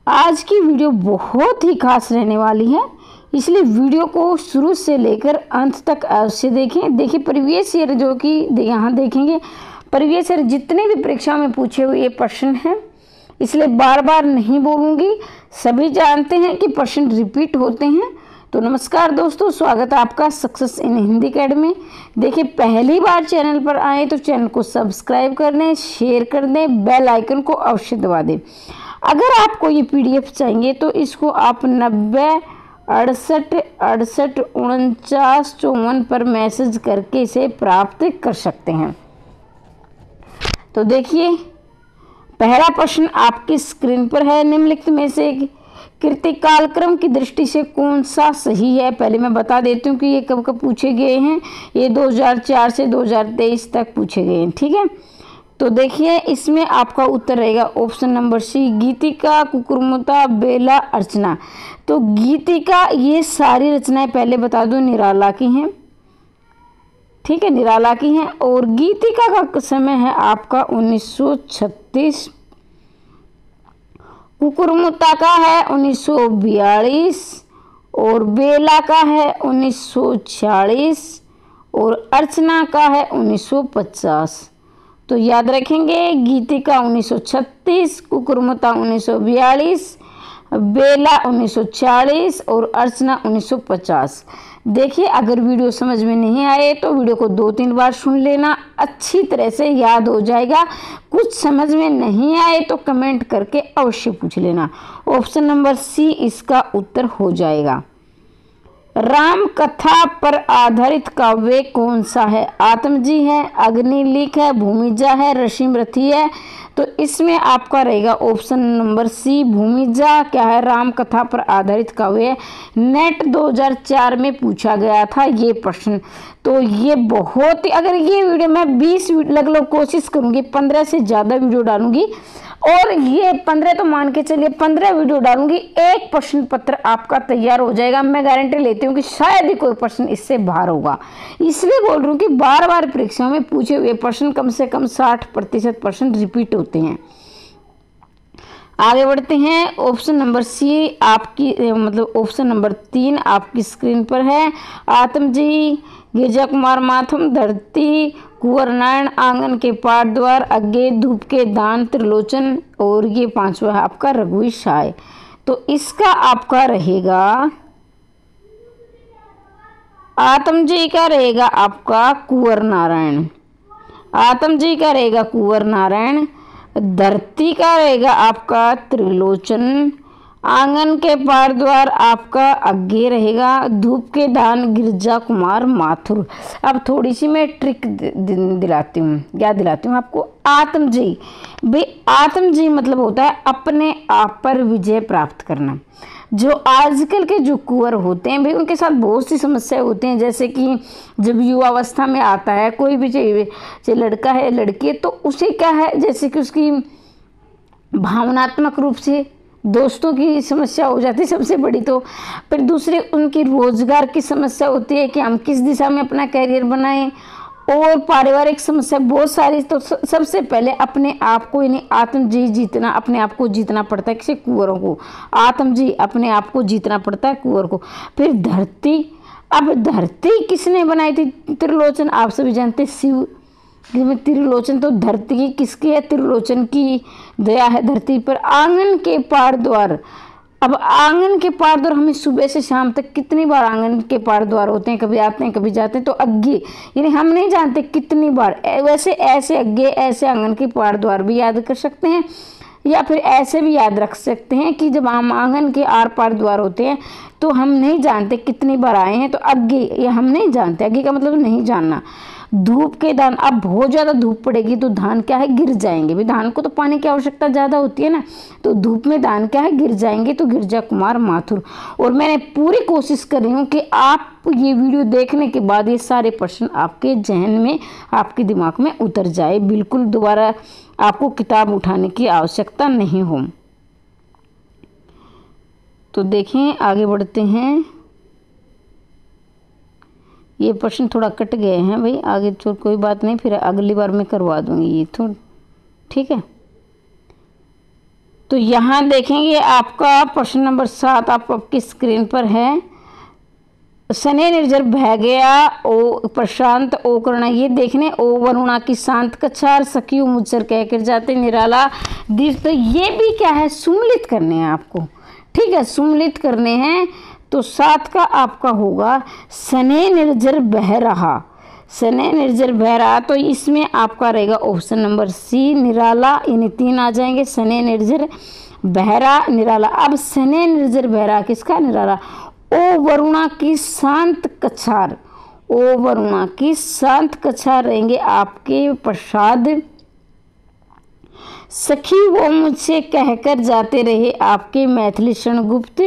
आज की वीडियो बहुत ही खास रहने वाली है, इसलिए वीडियो को शुरू से लेकर अंत तक अवश्य देखें। देखिए प्रीवियस ईयर जो कि यहाँ देखेंगे, प्रीवियस ईयर जितने भी परीक्षा में पूछे हुए ये प्रश्न हैं, इसलिए बार बार नहीं बोलूँगी। सभी जानते हैं कि प्रश्न रिपीट होते हैं। तो नमस्कार दोस्तों, स्वागत है आपका सक्सेस इन हिंदी अकेडमी। देखिए पहली बार चैनल पर आए तो चैनल को सब्सक्राइब कर दें, शेयर कर दें, बेल आइकन को अवश्य दबा दें। अगर आपको ये पीडीएफ चाहिए तो इसको आप 90 68 68 49 54 पर मैसेज करके इसे प्राप्त कर सकते हैं। तो देखिए पहला प्रश्न आपकी स्क्रीन पर है। निम्नलिखित में से कृति कालक्रम की दृष्टि से कौन सा सही है? पहले मैं बता देती हूँ कि ये कब कब पूछे गए हैं। ये 2004 से 2023 तक पूछे गए हैं, ठीक है। तो देखिए इसमें आपका उत्तर रहेगा ऑप्शन नंबर सी, गीतिका, कुकुरमुता, बेला, अर्चना। तो गीतिका ये सारी रचनाएं पहले बता दूं निराला की हैं, ठीक है, निराला की हैं। और गीतिका का समय है आपका 1936, कुकुरमुता का है 1942 और बेला का है 1946 और अर्चना का है 1950। तो याद रखेंगे, गीतिका 1936, कुकुरमुता 1942, बेला 1940 और अर्चना 1950। देखिए अगर वीडियो समझ में नहीं आए तो वीडियो को 2-3 बार सुन लेना, अच्छी तरह से याद हो जाएगा। कुछ समझ में नहीं आए तो कमेंट करके अवश्य पूछ लेना। ऑप्शन नंबर सी इसका उत्तर हो जाएगा। राम कथा पर आधारित काव्य कौन सा है? आत्मजी है, अग्निलिख है, भूमिजा है, ऋषिमृति है। तो इसमें आपका रहेगा ऑप्शन नंबर सी, भूमिजा। क्या है? राम कथा पर आधारित काव्य है। नेट 2004 में पूछा गया था ये प्रश्न। तो ये बहुत ही, अगर ये वीडियो मैं 20 लगभग कोशिश करूँगी, 15 से ज़्यादा वीडियो डालूंगी और ये 15 तो मान के चलिए 15 वीडियो डालूंगी, एक प्रश्न पत्र आपका तैयार हो जाएगा। मैं गारंटी लेती हूँ कि शायद ही कोई प्रश्न इससे बाहर होगा। इसलिए बोल रही हूँ कि बार बार परीक्षाओं में पूछे हुए प्रश्न कम से कम 60% प्रश्न रिपीट होते हैं। आगे बढ़ते हैं। ऑप्शन नंबर सी आपकी मतलब ऑप्शन नंबर 3 आपकी स्क्रीन पर है। आत्मजी, गिरजा कुमार माथुर, धरती, कुंवर नारायण, आंगन के पाठ द्वार, अज्ञे, धूप के दान, त्रिलोचन और ये 5वां है आपका रघुवीर सहाय। तो इसका आपका रहेगा, आत्मजी का रहेगा आपका कुंवर नारायण, आत्मजी का रहेगा कुंवर नारायण, धरती का रहेगा आपका त्रिलोचन, आंगन के पार द्वार आपका अज्ञे रहेगा, धूप के दान गिरजा कुमार माथुर। अब थोड़ी सी मैं ट्रिक दिलाती हूँ, क्या दिलाती हूँ आपको? आत्मजी, भाई आत्मजी मतलब होता है अपने आप पर विजय प्राप्त करना। जो आजकल के जो कुंवर होते हैं भाई, उनके साथ बहुत सी समस्याएं होती हैं। जैसे कि जब युवावस्था में आता है कोई भी, चाहे लड़का है लड़की है, तो उसे क्या है, जैसे कि उसकी भावनात्मक रूप से दोस्तों की समस्या हो जाती है सबसे बड़ी। तो फिर दूसरे उनकी रोजगार की समस्या होती है कि हम किस दिशा में अपना करियर बनाएं, और पारिवारिक समस्या बहुत सारी। तो सबसे पहले अपने आप को, यानी आत्मजी जीतना, अपने आप को जीतना पड़ता है। किसी कुंवरों को आत्मजी अपने आप को जीतना पड़ता है कुंवर को। फिर धरती, अब धरती किसने बनाई थी? त्रिलोचन, आप सभी जानते हैं शिव त्रिलोचन। तो धरती किसकी है? त्रिलोचन की दया है धरती पर। आंगन के पार द्वार, अब आंगन के पार द्वार हमें सुबह से शाम तक कितनी बार आंगन के पार द्वार होते हैं, कभी आते हैं कभी जाते हैं। तो अज्ञे, यानी हम नहीं जानते कितनी बार। वैसे ऐसे अज्ञे, ऐसे आंगन के पार द्वार भी याद कर सकते हैं, या फिर ऐसे भी याद रख सकते हैं कि जब हम आंगन के आर पार द्वार होते हैं तो हम नहीं जानते कितनी बार आए हैं। तो अज्ञे, ये हम नहीं जानते। अज्ञे का मतलब नहीं जानना। धूप के दान, अब बहुत ज़्यादा धूप पड़ेगी तो धान क्या है, गिर जाएंगे। भाई धान को तो पानी की आवश्यकता ज़्यादा होती है ना, तो धूप में धान क्या है, गिर जाएंगे। तो गिरजा कुमार माथुर। और मैंने पूरी कोशिश कर रही हूँ कि आप ये वीडियो देखने के बाद ये सारे प्रश्न आपके जहन में, आपके दिमाग में उतर जाए। बिल्कुल दोबारा आपको किताब उठाने की आवश्यकता नहीं हो। तो देखें आगे बढ़ते हैं। ये प्रश्न थोड़ा कट गए हैं भाई, आगे तो कोई बात नहीं, फिर अगली बार मैं करवा दूंगी ये थोड़ा, ठीक है। तो यहाँ देखेंगे आपका प्रश्न नंबर 7 आपकी स्क्रीन पर है। सने निर्जर बह गया ओ प्रशांत ओ करना, ये देखने ओ वरुणा की शांत कछार सखी मुझसर कहकर जाते निराला दिस। तो ये भी क्या है, सुमलित करने हैं आपको, ठीक है, सुमलित करने हैं। तो 7 का आपका होगा सने निर्जर बह रहा, सने निर्जर बह रहा। तो इसमें आपका रहेगा ऑप्शन नंबर सी निराला, यानी 3 आ जाएंगे। सने निर्जर बहरा निराला। अब सने निर्जर बहरा किसका, निराला। ओ वरुणा की शांत कछार, ओ वरुणा की शांत कछार रहेंगे आपके प्रसाद। सखी वो मुझसे कहकर जाते रहे आपके मैथिली शरणगुप्त।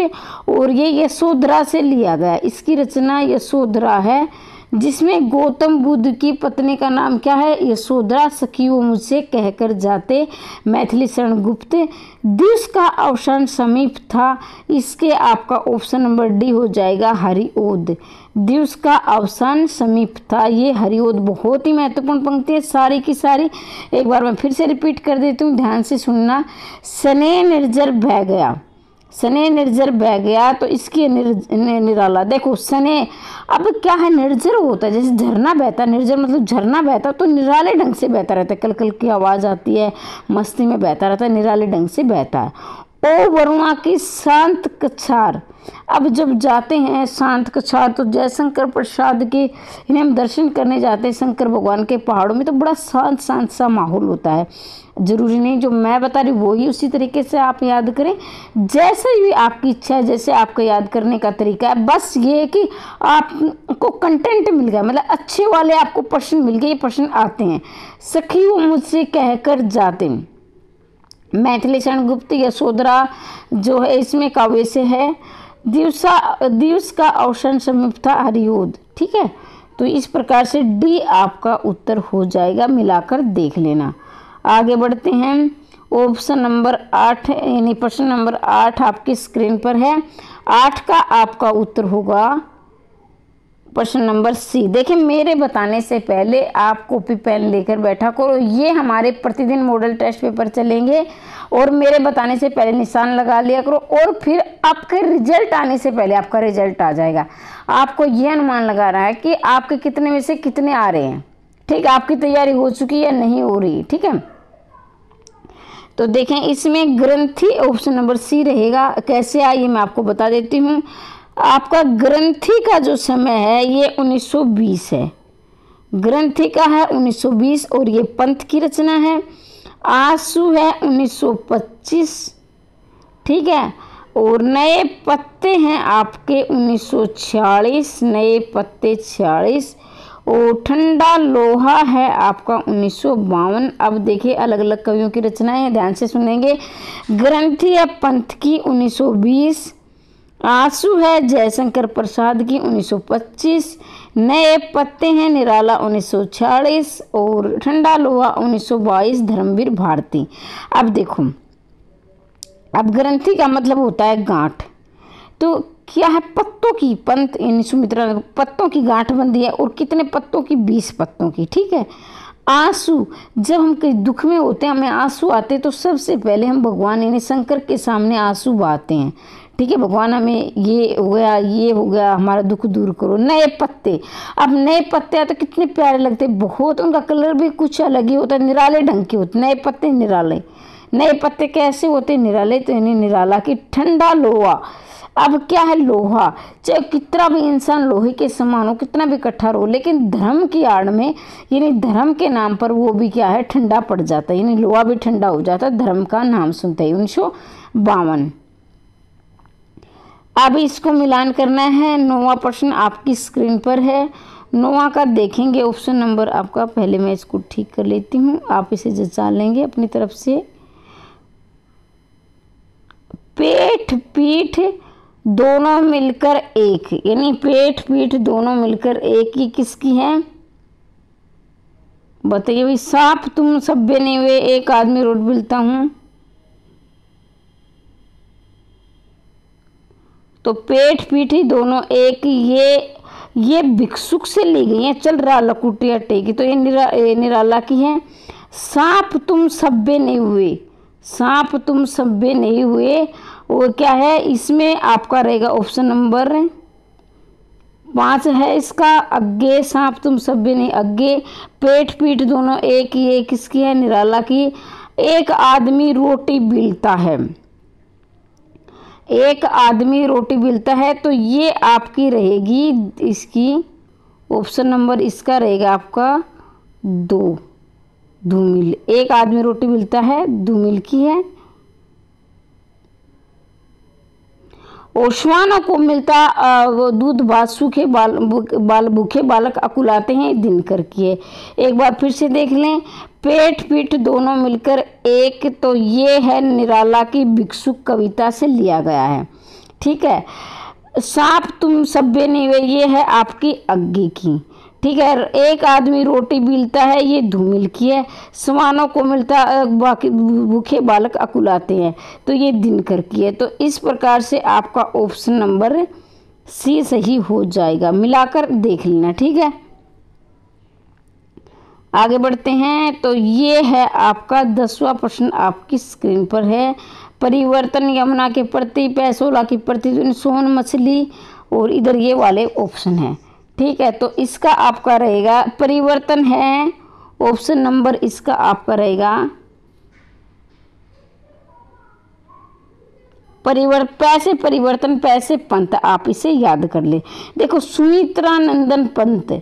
और ये यशोधरा से लिया गया, इसकी रचना यशोधरा है, जिसमें गौतम बुद्ध की पत्नी का नाम क्या है, यशोधरा। सखी वो मुझसे कहकर जाते मैथिली शरणगुप्त। दिवस का अवसान समीप था, इसके आपका ऑप्शन नंबर डी हो जाएगा हरिओद। दिवस का अवसान समीप था, ये हरिओद बहुत ही महत्वपूर्ण पंक्ति है सारी की सारी। एक बार मैं फिर से रिपीट कर देती हूँ, ध्यान से सुनना। सने निर्जर बह गया, सने निर्जर बह गया, तो इसकी निराला। देखो सने अब क्या है, निर्जर होता है, जैसे झरना बहता, निर्जर मतलब झरना बहता, तो निराले ढंग से बहता रहता है, कल कल की आवाज़ आती है, मस्ती में बहता रहता है, निराले ढंग से बहता है। ओ वरुणा की शांत कछार। अब जब जाते हैं शांत कछार, तो जयशंकर प्रसाद के इन्हें हम दर्शन करने जाते हैं शंकर भगवान के पहाड़ों में, तो बड़ा शांत शांत सा माहौल होता है। जरूरी नहीं जो मैं बता रही वो ही उसी तरीके से आप याद करें, जैसे भी आपकी इच्छा है, जैसे आपका याद करने का तरीका है। बस ये है कि आपको कंटेंट मिल गया, मतलब अच्छे वाले आपको प्रश्न मिल गए, ये प्रश्न आते हैं। सखी वो मुझसे कहकर जाते, मैथिली शरणगुप्त यशोधरा जो है इसमें काव्य से है। दिवस का अवसान समीप था हरिओद, ठीक है। तो इस प्रकार से डी आपका उत्तर हो जाएगा, मिलाकर देख लेना। आगे बढ़ते हैं, ऑप्शन नंबर 8 यानी प्रश्न नंबर 8 आपकी स्क्रीन पर है। 8 का आपका उत्तर होगा प्रश्न नंबर सी। देखिए मेरे बताने से पहले आप कॉपी पेन लेकर बैठा करो, ये हमारे प्रतिदिन मॉडल टेस्ट पेपर चलेंगे, और मेरे बताने से पहले निशान लगा लिया करो, और फिर आपके रिजल्ट आने से पहले आपका रिजल्ट आ जाएगा। आपको ये अनुमान लगा रहा है कि आपके कितने में से कितने आ रहे हैं, ठीक, आपकी तैयारी हो चुकी है नहीं हो रही, ठीक है। तो देखें इसमें ग्रंथि ऑप्शन नंबर सी रहेगा। कैसे आइए मैं आपको बता देती हूँ। आपका ग्रंथि का जो समय है ये 1920 है, ग्रंथि का है 1920, और ये पंथ की रचना है। आंसू है 1925, ठीक है, और नए पत्ते हैं आपके 1946, नए पत्ते 46, और ठंडा लोहा है आपका 1952। अब देखिए अलग अलग कवियों की रचनाएं हैं, ध्यान से सुनेंगे। ग्रंथि है पंथ की 1920, आंसू है जयशंकर प्रसाद की 1925, नए पत्ते हैं निराला 1946, और ठंडा लोहा 1922 धर्मवीर भारती। अब देखो, अब ग्रंथि का मतलब होता है गांठ, तो क्या है, पत्तों की, पंत यानी सुमित्रा पत्तों की गांठ बंधी है, और कितने पत्तों की, 20 पत्तों की, ठीक है। आंसू, जब हम कहीं दुख में होते हैं, हमें आंसू आते हैं, तो सबसे पहले हम भगवान यानी शंकर के सामने आंसू बहाते हैं, ठीक है, भगवान हमें ये हो गया, ये हो गया, हमारा दुख दूर करो। नए पत्ते, अब नए पत्ते आते तो कितने प्यारे लगते, बहुत, उनका कलर भी कुछ अलग ही होता है, निराले ढंग के होते, नए पत्ते निराले। नए पत्ते कैसे होते, निराले, तो यानी निराला की। ठंडा लोहा, अब क्या है, लोहा, चाहे कितना भी इंसान लोहे के समान हो, कितना भी कठोर हो, लेकिन धर्म की आड़ में यानी धर्म के नाम पर वो भी क्या है, ठंडा पड़ जाता है, यानी लोहा भी ठंडा हो जाता है धर्म का नाम सुनते ही। 1952। अब इसको मिलान करना है। 9वां प्रश्न आपकी स्क्रीन पर है। 9वां का देखेंगे ऑप्शन नंबर आपका, पहले मैं इसको ठीक कर लेती हूँ, आप इसे जचा लेंगे अपनी तरफ से। पेट पीठ दोनों मिलकर एक, यानी पेट पीठ दोनों मिलकर एक, ही किसकी है बताइए भाई। सांप तुम सभ्य नहीं हुए, एक आदमी रोड मिलता हूँ, तो पेट पीठी दोनों एक, ये भिक्षुक से ली गई है, चल रहा लकुटिया टेकी, तो ये निराला की है। सांप तुम सभ्य नहीं हुए, सांप तुम सभ्य नहीं हुए, वो क्या है, इसमें आपका रहेगा ऑप्शन नंबर 5 है इसका। अग्गे सांप तुम सभ्य नहीं, अग्गे पेट पीठ दोनों एक ही, ये किसकी है, निराला की। एक आदमी रोटी बेलता है, एक आदमी रोटी बेलता है, तो ये आपकी रहेगी इसकी ऑप्शन नंबर इसका रहेगा आपका 2, धूमिल। एक आदमी रोटी बेलता है, धूमिल की है। और श्वानों को मिलता वो दूध भात, सूखे बाल भूखे बालक अकुलाते हैं, दिनकर की है। एक बार फिर से देख लें, पेट पीठ दोनों मिलकर एक, तो ये है निराला की भिक्षुक कविता से लिया गया है। ठीक है। सांप तुम सभ्य नहीं हुए, ये है आपकी अग्गी की। ठीक है। एक आदमी रोटी बेलता है, ये धूमिल की है। श्वानों को मिलता बाकी भूखे बालक अकुलाते हैं, तो ये दिनकर की है। तो इस प्रकार से आपका ऑप्शन नंबर सी सही हो जाएगा, मिलाकर देख लेना। ठीक है, आगे बढ़ते हैं। तो ये है आपका 10वां प्रश्न आपकी स्क्रीन पर है। परिवर्तन यमुना के प्रति, पैसोला की प्रति, सोन मछली, और इधर ये वाले ऑप्शन हैं। ठीक है, तो इसका आपका रहेगा परिवर्तन है, ऑप्शन नंबर इसका आपका रहेगा पैसे परिवर्तन, पैसे पंत। आप इसे याद कर ले। देखो, सुमित्रा नंदन पंत,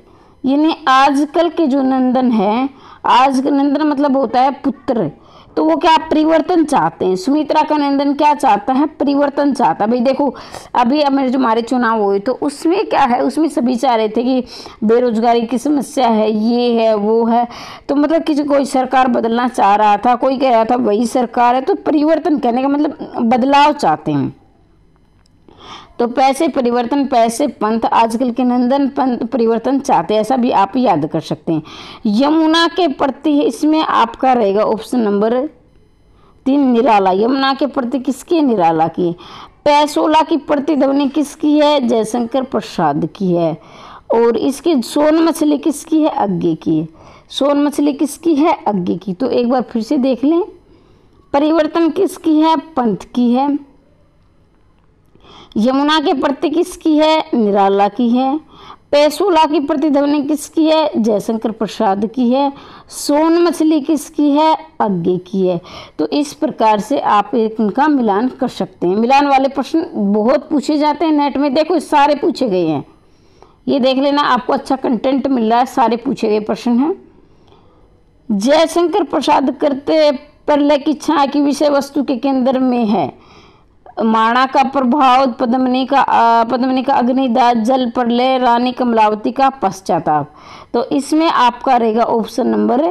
यानी आजकल के जो नंदन है, आज नंदन मतलब होता है पुत्र, तो वो क्या परिवर्तन चाहते हैं। सुमित्रा का नंदन क्या चाहता है, परिवर्तन चाहता है। भाई देखो, अभी मेरे जो हमारे चुनाव हुए तो उसमें क्या है, उसमें सभी चाह रहे थे कि बेरोजगारी की समस्या है, ये है वो है, तो मतलब किसी कोई सरकार बदलना चाह रहा था, कोई कह रहा था वही सरकार है। तो परिवर्तन कहने का मतलब बदलाव चाहते हैं। तो पैसे परिवर्तन, पैसे पंथ, आजकल के नंदन पंथ परिवर्तन चाहते हैं, ऐसा भी आप याद कर सकते हैं। यमुना के प्रति, इसमें आपका रहेगा ऑप्शन नंबर 3 निराला। यमुना के प्रति किसकी, निराला की। पैसोला की प्रतिध्वनि किसकी है, जयशंकर प्रसाद की है। और इसकी सोन मछली किसकी है, अग्गे की। सोन मछली किसकी है, अग्गे की। तो एक बार फिर से देख लें, परिवर्तन किसकी है, पंथ की है। यमुना के प्रति किसकी है, निराला की है। पैसोला की प्रतिध्वनि किसकी है, जयशंकर प्रसाद की है। सोन मछली किसकी है, अग्गे की है। तो इस प्रकार से आप इनका मिलान कर सकते हैं। मिलान वाले प्रश्न बहुत पूछे जाते हैं नेट में, देखो सारे पूछे गए हैं, ये देख लेना, आपको अच्छा कंटेंट मिल रहा है, सारे पूछे गए प्रश्न हैं। जयशंकर प्रसाद करते प्रलय की छाया की विषय वस्तु के केंद्र में है। माणा का प्रभाव, पद्मिनी का अग्निदाह, जल प्रलय, रानी कमलावती का पश्चाताप। तो इसमें आपका रहेगा ऑप्शन नंबर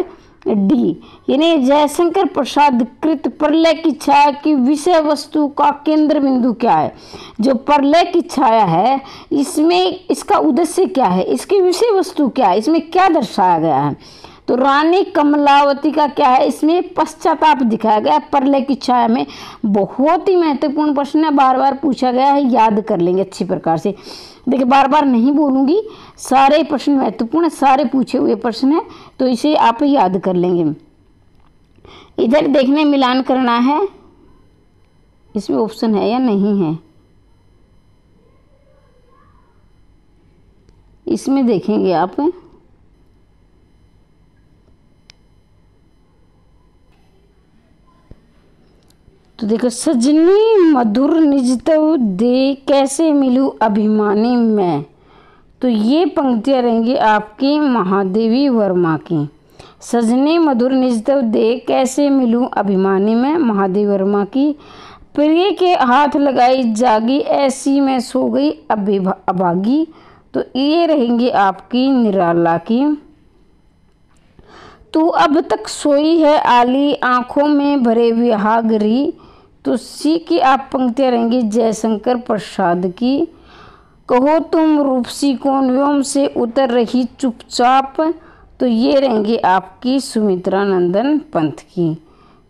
डी, यानी जयशंकर प्रसाद कृत प्रलय की छाया की विषय वस्तु का केंद्र बिंदु क्या है। जो प्रलय की छाया है, इसमें इसका उद्देश्य क्या है, इसकी विषय वस्तु क्या है, इसमें क्या दर्शाया गया है। तो रानी कमलावती का क्या है, इसमें पश्चाताप दिखाया गया प्रलय की छाया में। बहुत ही महत्वपूर्ण प्रश्न है, बार बार पूछा गया है, याद कर लेंगे अच्छी प्रकार से। देखिए, बार बार नहीं बोलूँगी, सारे प्रश्न महत्वपूर्ण है, सारे पूछे हुए प्रश्न है, तो इसे आप याद कर लेंगे। इधर देखने मिलान करना है, इसमें ऑप्शन है या नहीं है, इसमें देखेंगे आप। तो देखो, सजनी मधुर निजतव दे, कैसे मिलूं अभिमानी मैं। तो ये पंक्तियाँ रहेंगी आपकी महादेवी वर्मा की। सजनी मधुर निजतव दे, कैसे मिलूं अभिमानी मैं, महादेवी वर्मा की। प्रिय के हाथ लगाई जागी, ऐसी मैं सो गई अभागी। तो ये रहेंगी आपकी निराला की। तू अब तक सोई है आली, आँखों में भरे विहागरी। तो सी की आप पंक्तियाँ रहेंगी जयशंकर प्रसाद की। कहो तुम रूपसी कौन, व्योम से उतर रही चुपचाप। तो ये रहेंगी आपकी सुमित्रा नंदन पंत की।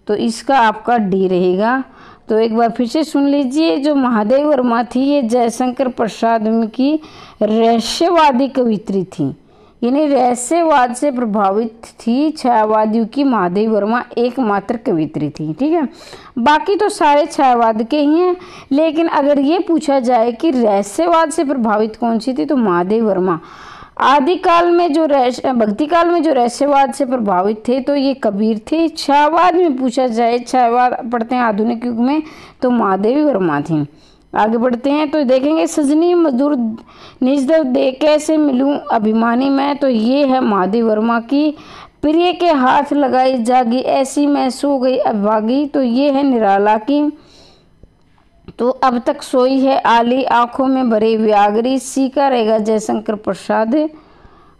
तो इसका आपका डी रहेगा। तो एक बार फिर से सुन लीजिए, जो महादेवी वर्मा थी, ये जयशंकर प्रसाद की रहस्यवादी कवित्री थी। यानी रहस्यवाद से प्रभावित थी छायावादियों की महादेवी वर्मा एकमात्र कवियत्री थी। ठीक है, बाकी तो सारे छायावाद के ही हैं, लेकिन अगर ये पूछा जाए कि रहस्यवाद से प्रभावित कौन सी थी तो महादेवी वर्मा। आदिकाल में जो भक्ति काल में जो रहस्यवाद से प्रभावित थे तो ये कबीर थे। छायावाद में पूछा जाए, छायावाद पढ़ते हैं आधुनिक युग में, तो महादेवी वर्मा थी। आगे बढ़ते हैं तो देखेंगे सजनी मजदूर निज दर दे कैसे मिलूं अभिमानी मैं, तो ये है महादेवी वर्मा की। प्रिय के हाथ लगाई जागी ऐसी मैं सो गई अभागी, तो ये है निराला की। तो अब तक सोई है आली आंखों में भरे व्यागरी, सीखा रहेगा जयशंकर प्रसाद।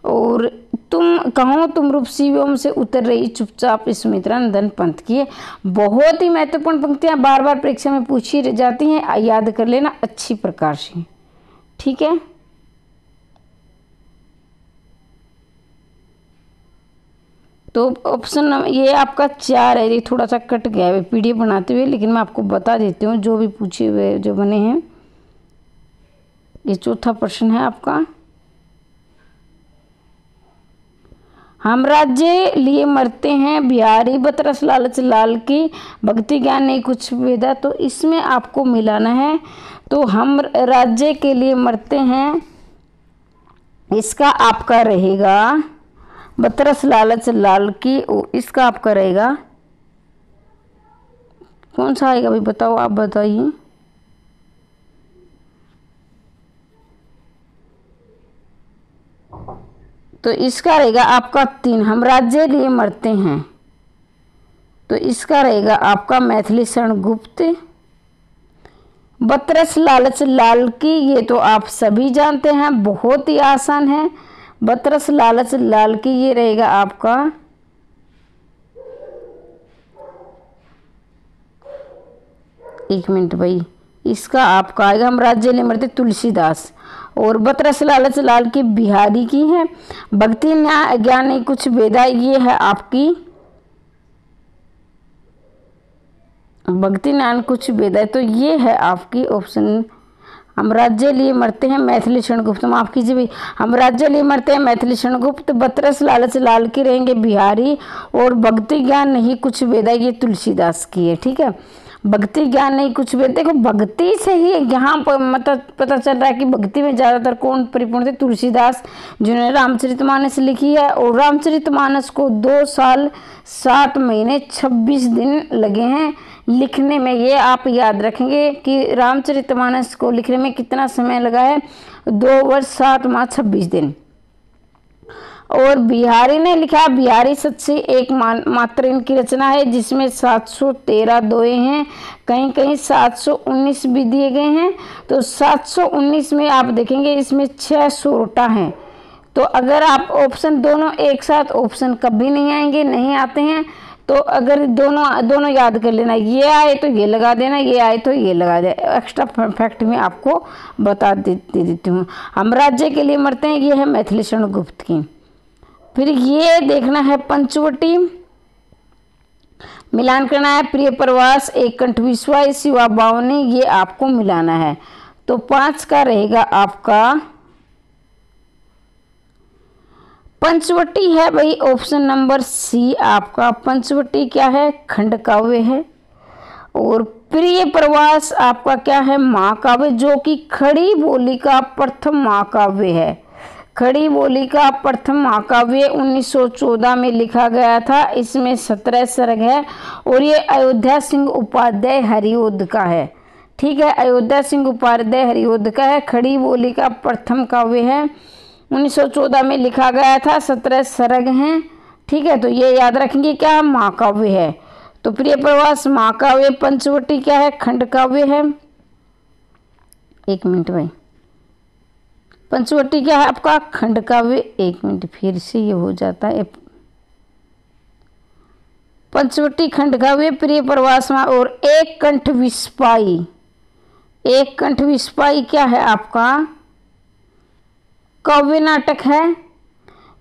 और तुम कहो तुम रूप शिवों से उतर रही चुपचाप सुमित्रा नंदन पंत की। बहुत ही महत्वपूर्ण पंक्तियां बार बार परीक्षा में पूछी जाती हैं, याद कर लेना अच्छी प्रकार से। ठीक है, तो ऑप्शन ये आपका 4 है। ये थोड़ा सा कट गया है पीडीएफ बनाते हुए, लेकिन मैं आपको बता देती हूँ जो भी पूछे हुए जो बने हैं। ये चौथा प्रश्न है आपका, हम राज्य लिए मरते हैं बिहारी बतरस लालच लाल की, भक्ति ज्ञान नहीं कुछ वेदा, तो इसमें आपको मिलाना है। तो हम राज्य के लिए मरते हैं, इसका आपका रहेगा बतरस लालच लाल की, इसका आपका रहेगा कौन सा आएगा भाई, बताओ आप बताइए। तो इसका रहेगा आपका 3, हम राज्य लिए मरते हैं, तो इसका रहेगा आपका मैथिली शरण गुप्त। बतरस लालच लाल की ये तो आप सभी जानते हैं, बहुत ही आसान है। बतरस लालच लाल की ये रहेगा आपका एक मिनट भाई, इसका आपका आएगा हम राज्य लिए मरते तुलसीदास। और बतरस लालच लाल की बिहारी की है। भक्ति न्याय ज्ञान नहीं कुछ वेदा, ये है आपकी भक्ति न्याय कुछ वेदा, तो ये है आपकी ऑप्शन हम राज्य लिए मरते हैं मैथिली शरण गुप्त। माफ कीजिए भाई, हम राज्य लिए मरते हैं मैथिली शरण गुप्त। बतरस लालच लाल की रहेंगे बिहारी, और भक्ति ज्ञान नहीं कुछ वेदा ये तुलसीदास की है। ठीक है, भक्ति ज्ञान नहीं कुछ वेद, देखो भक्ति से ही यहाँ पर मतलब पता चल रहा है कि भक्ति में ज़्यादातर कौन परिपूर्ण थे, तुलसीदास, जिन्होंने रामचरितमानस लिखी है। और रामचरितमानस को 2 साल 7 महीने 26 दिन लगे हैं लिखने में। ये आप याद रखेंगे कि रामचरितमानस को लिखने में कितना समय लगा है, 2 वर्ष 7 माह 26 दिन। और बिहारी ने लिखा, बिहारी सच्ची एक मात्र इनकी रचना है, जिसमें 713 दोहे हैं, कहीं कहीं 719 भी दिए गए हैं। तो 719 में आप देखेंगे इसमें 6 सोरठा हैं। तो अगर आप ऑप्शन दोनों एक साथ, ऑप्शन कभी नहीं आएंगे, नहीं आते हैं, तो अगर दोनों याद कर लेना, ये आए तो ये लगा देना, ये आए तो ये लगा दे। एक्स्ट्रा फैक्ट में आपको बता देती हूँ। हम राज्य के लिए मरते हैं, ये है मैथिली शरण गुप्त की। फिर ये देखना है पंचवटी, मिलान करना है प्रिय प्रवास, एक कंठ विश्वास, शिवा बावनी, ये आपको मिलाना है। तो 5 का रहेगा आपका पंचवटी है भाई, ऑप्शन नंबर सी आपका। पंचवटी क्या है, खंड काव्य है। और प्रिय प्रवास आपका क्या है, महाकाव्य, जो कि खड़ी बोली का प्रथम महाकाव्य है। खड़ी बोली का प्रथम महाकाव्य 1914 में लिखा गया था। इसमें 17 सर्ग है, और ये अयोध्या सिंह उपाध्याय हरिओद का है। ठीक है, अयोध्या सिंह उपाध्याय हरिओद का है। खड़ी बोली का प्रथम काव्य है, 1914 में लिखा गया था, 17 सर्ग हैं। ठीक है, तो ये याद रखेंगे क्या महाकाव्य है। तो प्रिय प्रवास महाकाव्य, पंचवटी क्या है, खंड काव्य है। एक मिनट भाई, पंचवटी क्या है आपका, खंड काव्य। एक मिनट फिर से ये हो जाता है, पंचवटी खंड काव्य, प्रिय प्रवास। और एक कंठ विस्पाई, एक कंठ विस्पाई क्या है आपका, काव्य नाटक है।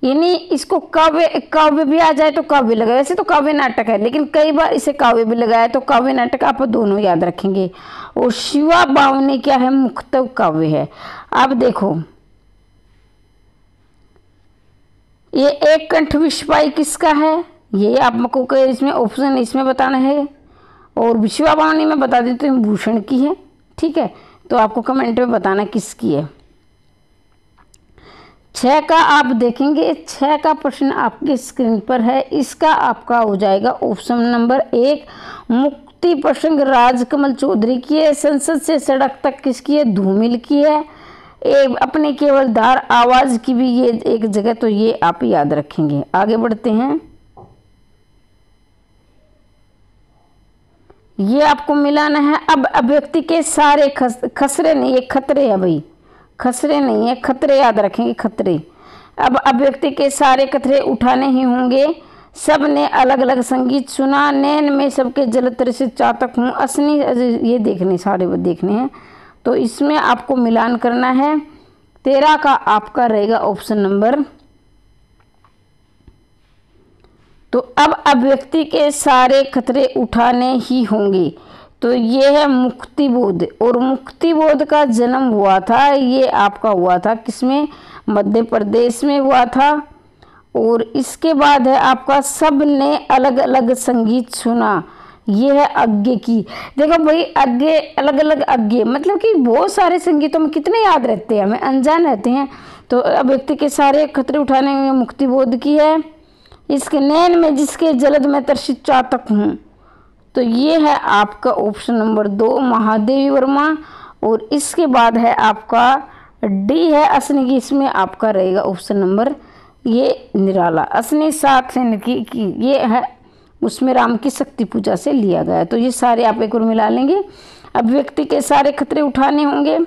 यानी इसको काव्य भी आ जाए तो काव्य लगा, वैसे तो काव्य नाटक है, लेकिन कई बार इसे काव्य भी लगाया तो काव्य नाटक, आप दोनों याद रखेंगे। और शिवा बावनी क्या है, मुक्तव काव्य है। अब देखो ये एक कंठ विश्वाई किसका है, ये आपको इसमें ऑप्शन इसमें बताना है। और विश्वा वाणी में बता देते हैं भूषण की है, ठीक है। तो आपको कमेंट में बताना किसकी है। 6 का आप देखेंगे, 6 का प्रश्न आपकी स्क्रीन पर है। इसका आपका हो जाएगा ऑप्शन नंबर 1 मुक्ति प्रसंग राजकमल चौधरी की है। संसद से सड़क तक किसकी है, धूमिल की है। अपने केवल धार आवाज की भी ये एक जगह, तो ये आप याद रखेंगे। आगे बढ़ते हैं। ये आपको मिलाना है। अब अभिव्यक्ति के सारे खसरे नहीं, ये खतरे है भाई, खसरे नहीं है, खतरे याद रखेंगे, खतरे। अब अभिव्यक्ति के सारे खतरे उठाने ही होंगे। सब ने अलग अलग संगीत सुना, नैन में सबके जलतर से चातक हूँ, असनी, ये देखने सारे देखने हैं। तो इसमें आपको मिलान करना है। 13 का आपका रहेगा ऑप्शन नंबर। तो अब अभिव्यक्ति के सारे खतरे उठाने ही होंगे, तो ये है मुक्तिबोध। और मुक्तिबोध का जन्म हुआ था, ये आपका हुआ था किसमें, मध्य प्रदेश में हुआ था। और इसके बाद है आपका सब ने अलग अलग संगीत सुना, ये है अज्ञे की। देखो भाई अज्ञे, अलग अलग अज्ञे मतलब कि बहुत सारे संगीतों में कितने याद रहते हैं, हमें अनजान रहते हैं। तो अभिव्यक्ति के सारे खतरे उठाने में मुक्तिबोध की है। इसके नैन में जिसके जलद में तरसित चातक हूँ, तो ये है आपका ऑप्शन नंबर 2 महादेवी वर्मा। और इसके बाद है आपका डी है असनी की, इसमें आपका रहेगा ऑप्शन नंबर ये निराला। असनी 7 से की ये है, उसमें राम की शक्ति पूजा से लिया गया है। तो ये सारे आप एक और मिला लेंगे। अभिव्यक्ति के सारे खतरे उठाने होंगे,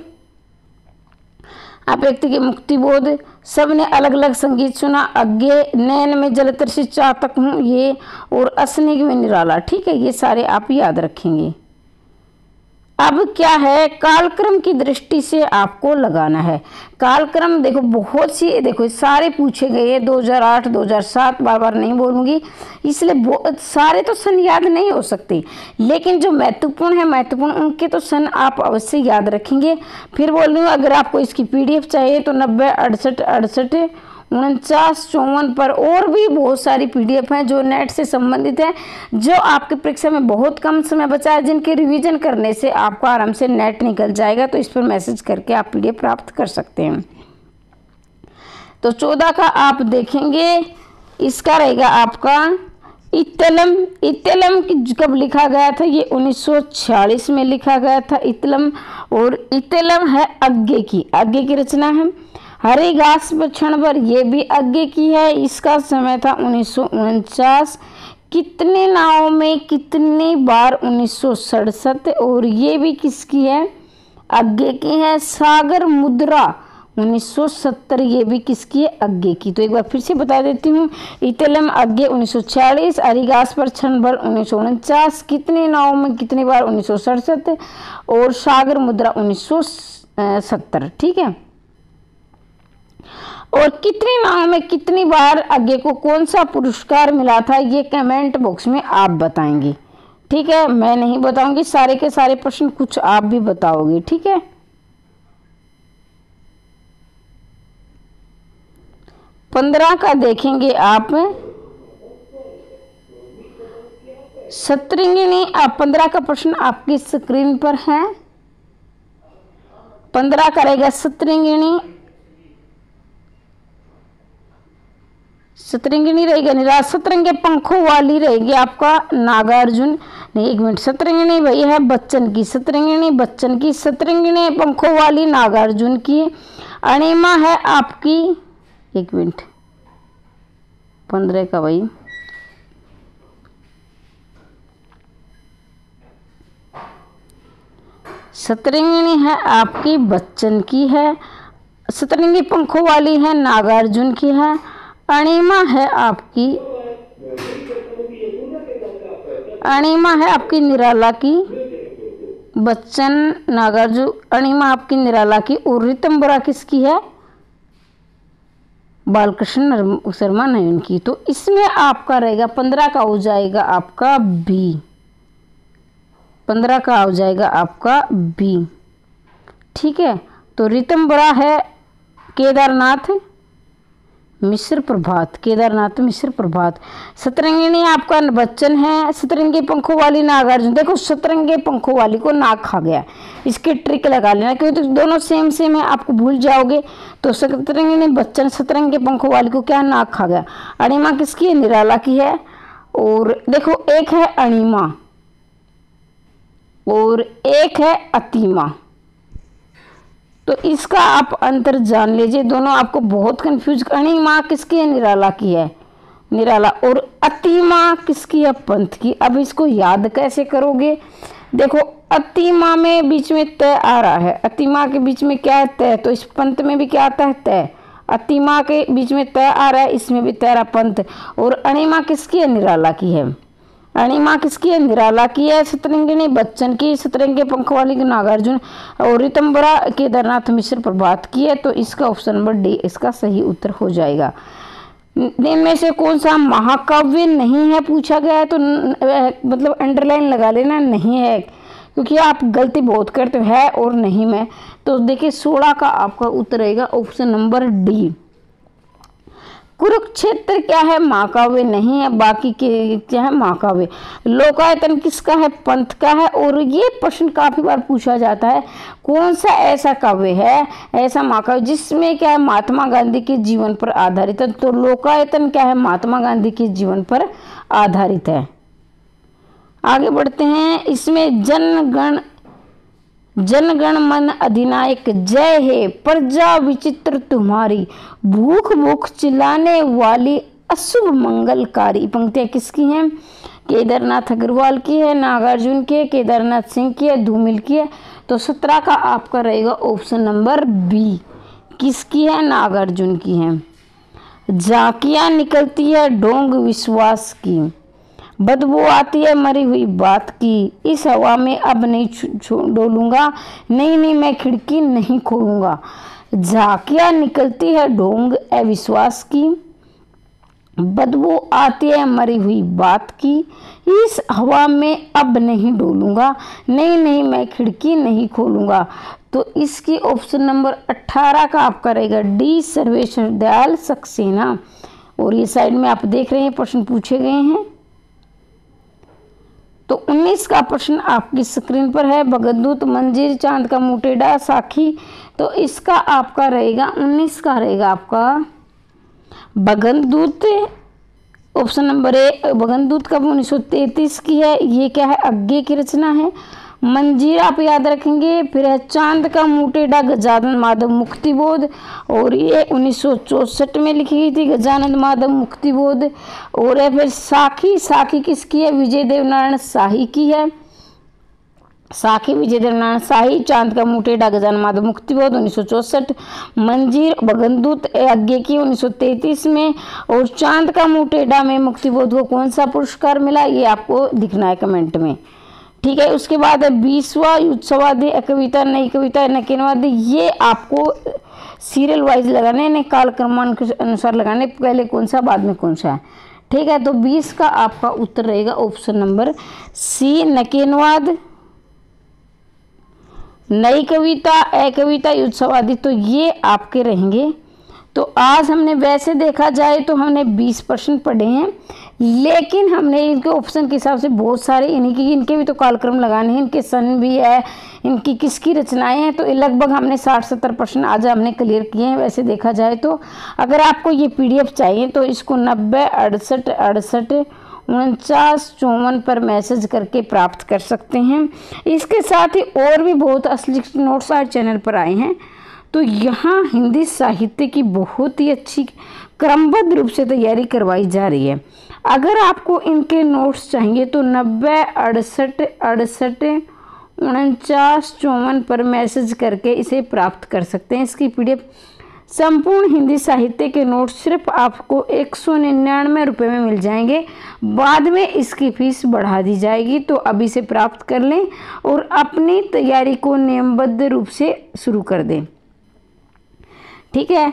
अभिव्यक्ति के मुक्तिबोध, सब ने अलग अलग संगीत सुना, अज्ञे, नैन में जलतर से चातक हूँ ये, और असनी में निराला, ठीक है। ये सारे आप याद रखेंगे। अब क्या है, कालक्रम की दृष्टि से आपको लगाना है। कालक्रम देखो बहुत सी, देखो सारे पूछे गए हैं 2008 2007, बार बार नहीं बोलूँगी, इसलिए बहुत सारे तो सन याद नहीं हो सकते, लेकिन जो महत्वपूर्ण है महत्वपूर्ण उनके तो सन आप अवश्य याद रखेंगे। फिर बोल रही हूँ अगर आपको इसकी PDF चाहिए तो 90 68 68 49 54 पर और भी बहुत सारी PDF हैं जो नेट से संबंधित है, जो आपकी परीक्षा में बहुत कम समय बचा है, जिनके रिवीजन करने से आपका आराम से नेट निकल जाएगा। तो इस पर मैसेज करके आप PDF प्राप्त कर सकते हैं। तो 14 का आप देखेंगे, इसका रहेगा आपका इत्तलम। इत्तलम कब लिखा गया था, ये 1946 में लिखा गया था इत्तलम। और इत्तलम है अज्ञे की, अज्ञे की रचना है। हरी घास पर क्षण भर, ये भी अज्ञे की है, इसका समय था 1949। कितने नावों में कितनी बार 1967, और ये भी किसकी है, अज्ञे की है। सागर मुद्रा 1970, ये भी किसकी है, अज्ञे की। तो एक बार फिर से बता देती हूँ, इतलम अज्ञे 1946, हरी घास पर क्षण भर 1949, कितने नावों में कितनी बार 1967, और सागर मुद्रा 1970, ठीक है। और कितनी नाव में कितनी बार अज्ञे को कौन सा पुरस्कार मिला था, ये कमेंट बॉक्स में आप बताएंगे, ठीक है। मैं नहीं बताऊंगी सारे के सारे प्रश्न, कुछ आप भी बताओगे, ठीक है। पंद्रह का देखेंगे आप, सतरंगिणी। 15 का प्रश्न आपकी स्क्रीन पर है। 15 का रहेगा सतरंगिणी। सतरंगिणी रहेगा निराश, सतरंगे पंखों वाली रहेगी आपका नागार्जुन। नहीं एक मिनट, सतरंगिणी भई है बच्चन की, सतरंगिणी बच्चन की, सतरंगिणी पंखों वाली नागार्जुन की। अणिमा है आपकी, एक मिनट 15 का भाई, सतरंगिणी है आपकी बच्चन की है, सतरंगी पंखों वाली है नागार्जुन की है। अणिमा है आपकी, अणिमा है आपकी निराला की, बच्चन नागार्जुन, अणिमा आपकी निराला की। और ऋतंबरा किसकी है, बालकृष्ण शर्मा नयन की। तो इसमें आपका रहेगा 15 का हो जाएगा आपका बी, 15 का हो जाएगा आपका बी, ठीक है। तो ऋतंबरा है केदारनाथ, मिश्र प्रभात, केदारनाथ मिश्र प्रभात। सतरंगिणी आपका वचन है, सतरंगी पंखों वाली नागार्जुन। देखो सतरंगे पंखों वाली को नाग खा गया, इसकी ट्रिक लगा लेना क्योंकि तो दोनों सेम सेम है, आपको भूल जाओगे। तो सतरंगिणी बच्चन सतरंगे पंखों वाली को क्या नाग खा गया। अणिमा किसकी है, निराला की है। और देखो एक है अणिमा और एक है अतिमा, तो इसका आप अंतर जान लीजिए। दोनों आपको बहुत कंफ्यूज। अणिमा किसकी है, निराला की है, निराला। और अतिमा किसकी है, पंथ की। अब इसको याद कैसे करोगे, देखो अतिमा में बीच में तय आ रहा है, अतिमा के बीच में क्या है, तय। तो इस पंथ में भी क्या आता है, तय। अतिमा के बीच में तय आ रहा है, इसमें भी तय रहा पंथ। और अणिमा किसकी है, निराला की है। अणिमा किसकी है, निराला की है। सतरंगिणी बच्चन की, सतरंगे पंख वाली नागार्जुन। और ऋतंबरा केदारनाथ मिश्र प्रभात की है। तो इसका ऑप्शन नंबर डी इसका सही उत्तर हो जाएगा। इनमें से कौन सा महाकाव्य नहीं है पूछा गया है, तो मतलब अंडरलाइन लगा लेना, नहीं है, क्योंकि आप गलती बहुत करते हो, है और नहीं में। तो देखिए 16 का आपका उत्तर रहेगा ऑप्शन नंबर डी। कुरुक्षेत्र क्या है, महाकाव्य नहीं है, बाकी के क्या है, महाकाव्य। लोकायतन किसका है, पंथ का है। और ये प्रश्न काफी बार पूछा जाता है, कौन सा ऐसा काव्य है, ऐसा महाकाव्य जिसमें क्या है, महात्मा गांधी के जीवन पर आधारित है। तो लोकायतन क्या है, महात्मा गांधी के जीवन पर आधारित है। आगे बढ़ते हैं, इसमें जनगण मन अधिनायक जय हे, प्रजा विचित्र तुम्हारी, भूख भूख चिल्लाने वाली अशुभ मंगलकारी। पंक्तियां किसकी हैं, केदारनाथ अग्रवाल की है, नागार्जुन की है, केदारनाथ सिंह की है, धूमिल की है। तो 17 का आपका रहेगा ऑप्शन नंबर बी, किसकी है, नागार्जुन की है। झांकियां निकलती है ढोंग विश्वास की, बदबू आती है मरी हुई बात की, इस हवा में अब नहीं डोलूंगा, नहीं मैं खिड़की नहीं खोलूंगा। झांकियां निकलती है ढोंग अविश्वास की, बदबू आती है मरी हुई बात की, इस हवा में अब नहीं डोलूंगा, नहीं मैं खिड़की नहीं खोलूंगा। तो इसकी ऑप्शन नंबर 18 का आपका रहेगा डी, सर्वेश्वर दयाल सक्सेना। और ये साइड में आप देख रहे हैं प्रश्न पूछे गए हैं। तो 19 का प्रश्न आपकी स्क्रीन पर है, भगतदूत, मंजीर, चांद का मुंह टेढ़ा, साखी। तो इसका आपका रहेगा 19 का रहेगा आपका भगतदूत, ऑप्शन नंबर ए। भगतदूत कब 1933 की है, ये क्या है, अज्ञे की रचना है। मंजीरा आप याद रखेंगे। फिर है चांद का मुंह टेढ़ा, गजानन माधव मुक्तिबोध, और ये 1964 में लिखी गई थी, गजानन माधव मुक्तिबोध। और है फिर साखी, साखी किसकी है, विजय देवनारायण शाही की है। साखी विजय देवनारायण शाही, चांद का मुंह टेढ़ा, गजानन माधव मुक्तिबोध 1964। मंजीर भगतदूत अज्ञे की 1933 में। और चांद का मुंह टेढ़ा में मुक्तिबोध को कौन सा पुरस्कार मिला, ये आपको दिखना है कमेंट में, ठीक है। उसके बाद है 20वां युद्धवादी, कविता, नई कविता, नकीनवादी। ये आपको सीरियल वाइज लगाने हैं, काल क्रमांक के अनुसार लगाने, पहले कौन सा बाद में कौन सा है, ठीक है। तो 20 का आपका उत्तर रहेगा ऑप्शन नंबर सी, नकीनवाद, नई कविता, कविता, युद्धवादी। तो ये आपके रहेंगे। तो आज हमने वैसे देखा जाए तो हमने 20 प्रश्न पढ़े हैं, लेकिन हमने इनके ऑप्शन के हिसाब से बहुत सारे इनके भी तो कालक्रम लगाने हैं, इनके सन भी है, इनकी किसकी रचनाएं हैं। तो लगभग हमने 60-70 प्रश्न आज हमने क्लियर किए हैं वैसे देखा जाए तो। अगर आपको ये PDF चाहिए तो इसको 90 68 68 49 54 पर मैसेज करके प्राप्त कर सकते हैं। इसके साथ ही और भी बहुत असली नोट्स आज चैनल पर आए हैं। तो यहाँ हिंदी साहित्य की बहुत ही अच्छी क्रमबद्ध रूप से तैयारी करवाई जा रही है। अगर आपको इनके नोट्स चाहिए तो 90 68 68 49 54 पर मैसेज करके इसे प्राप्त कर सकते हैं। इसकी PDF संपूर्ण हिंदी साहित्य के नोट्स सिर्फ आपको 199 रुपये में मिल जाएंगे। बाद में इसकी फीस बढ़ा दी जाएगी, तो अभी से प्राप्त कर लें और अपनी तैयारी को नियमबद्ध रूप से शुरू कर दें, ठीक है।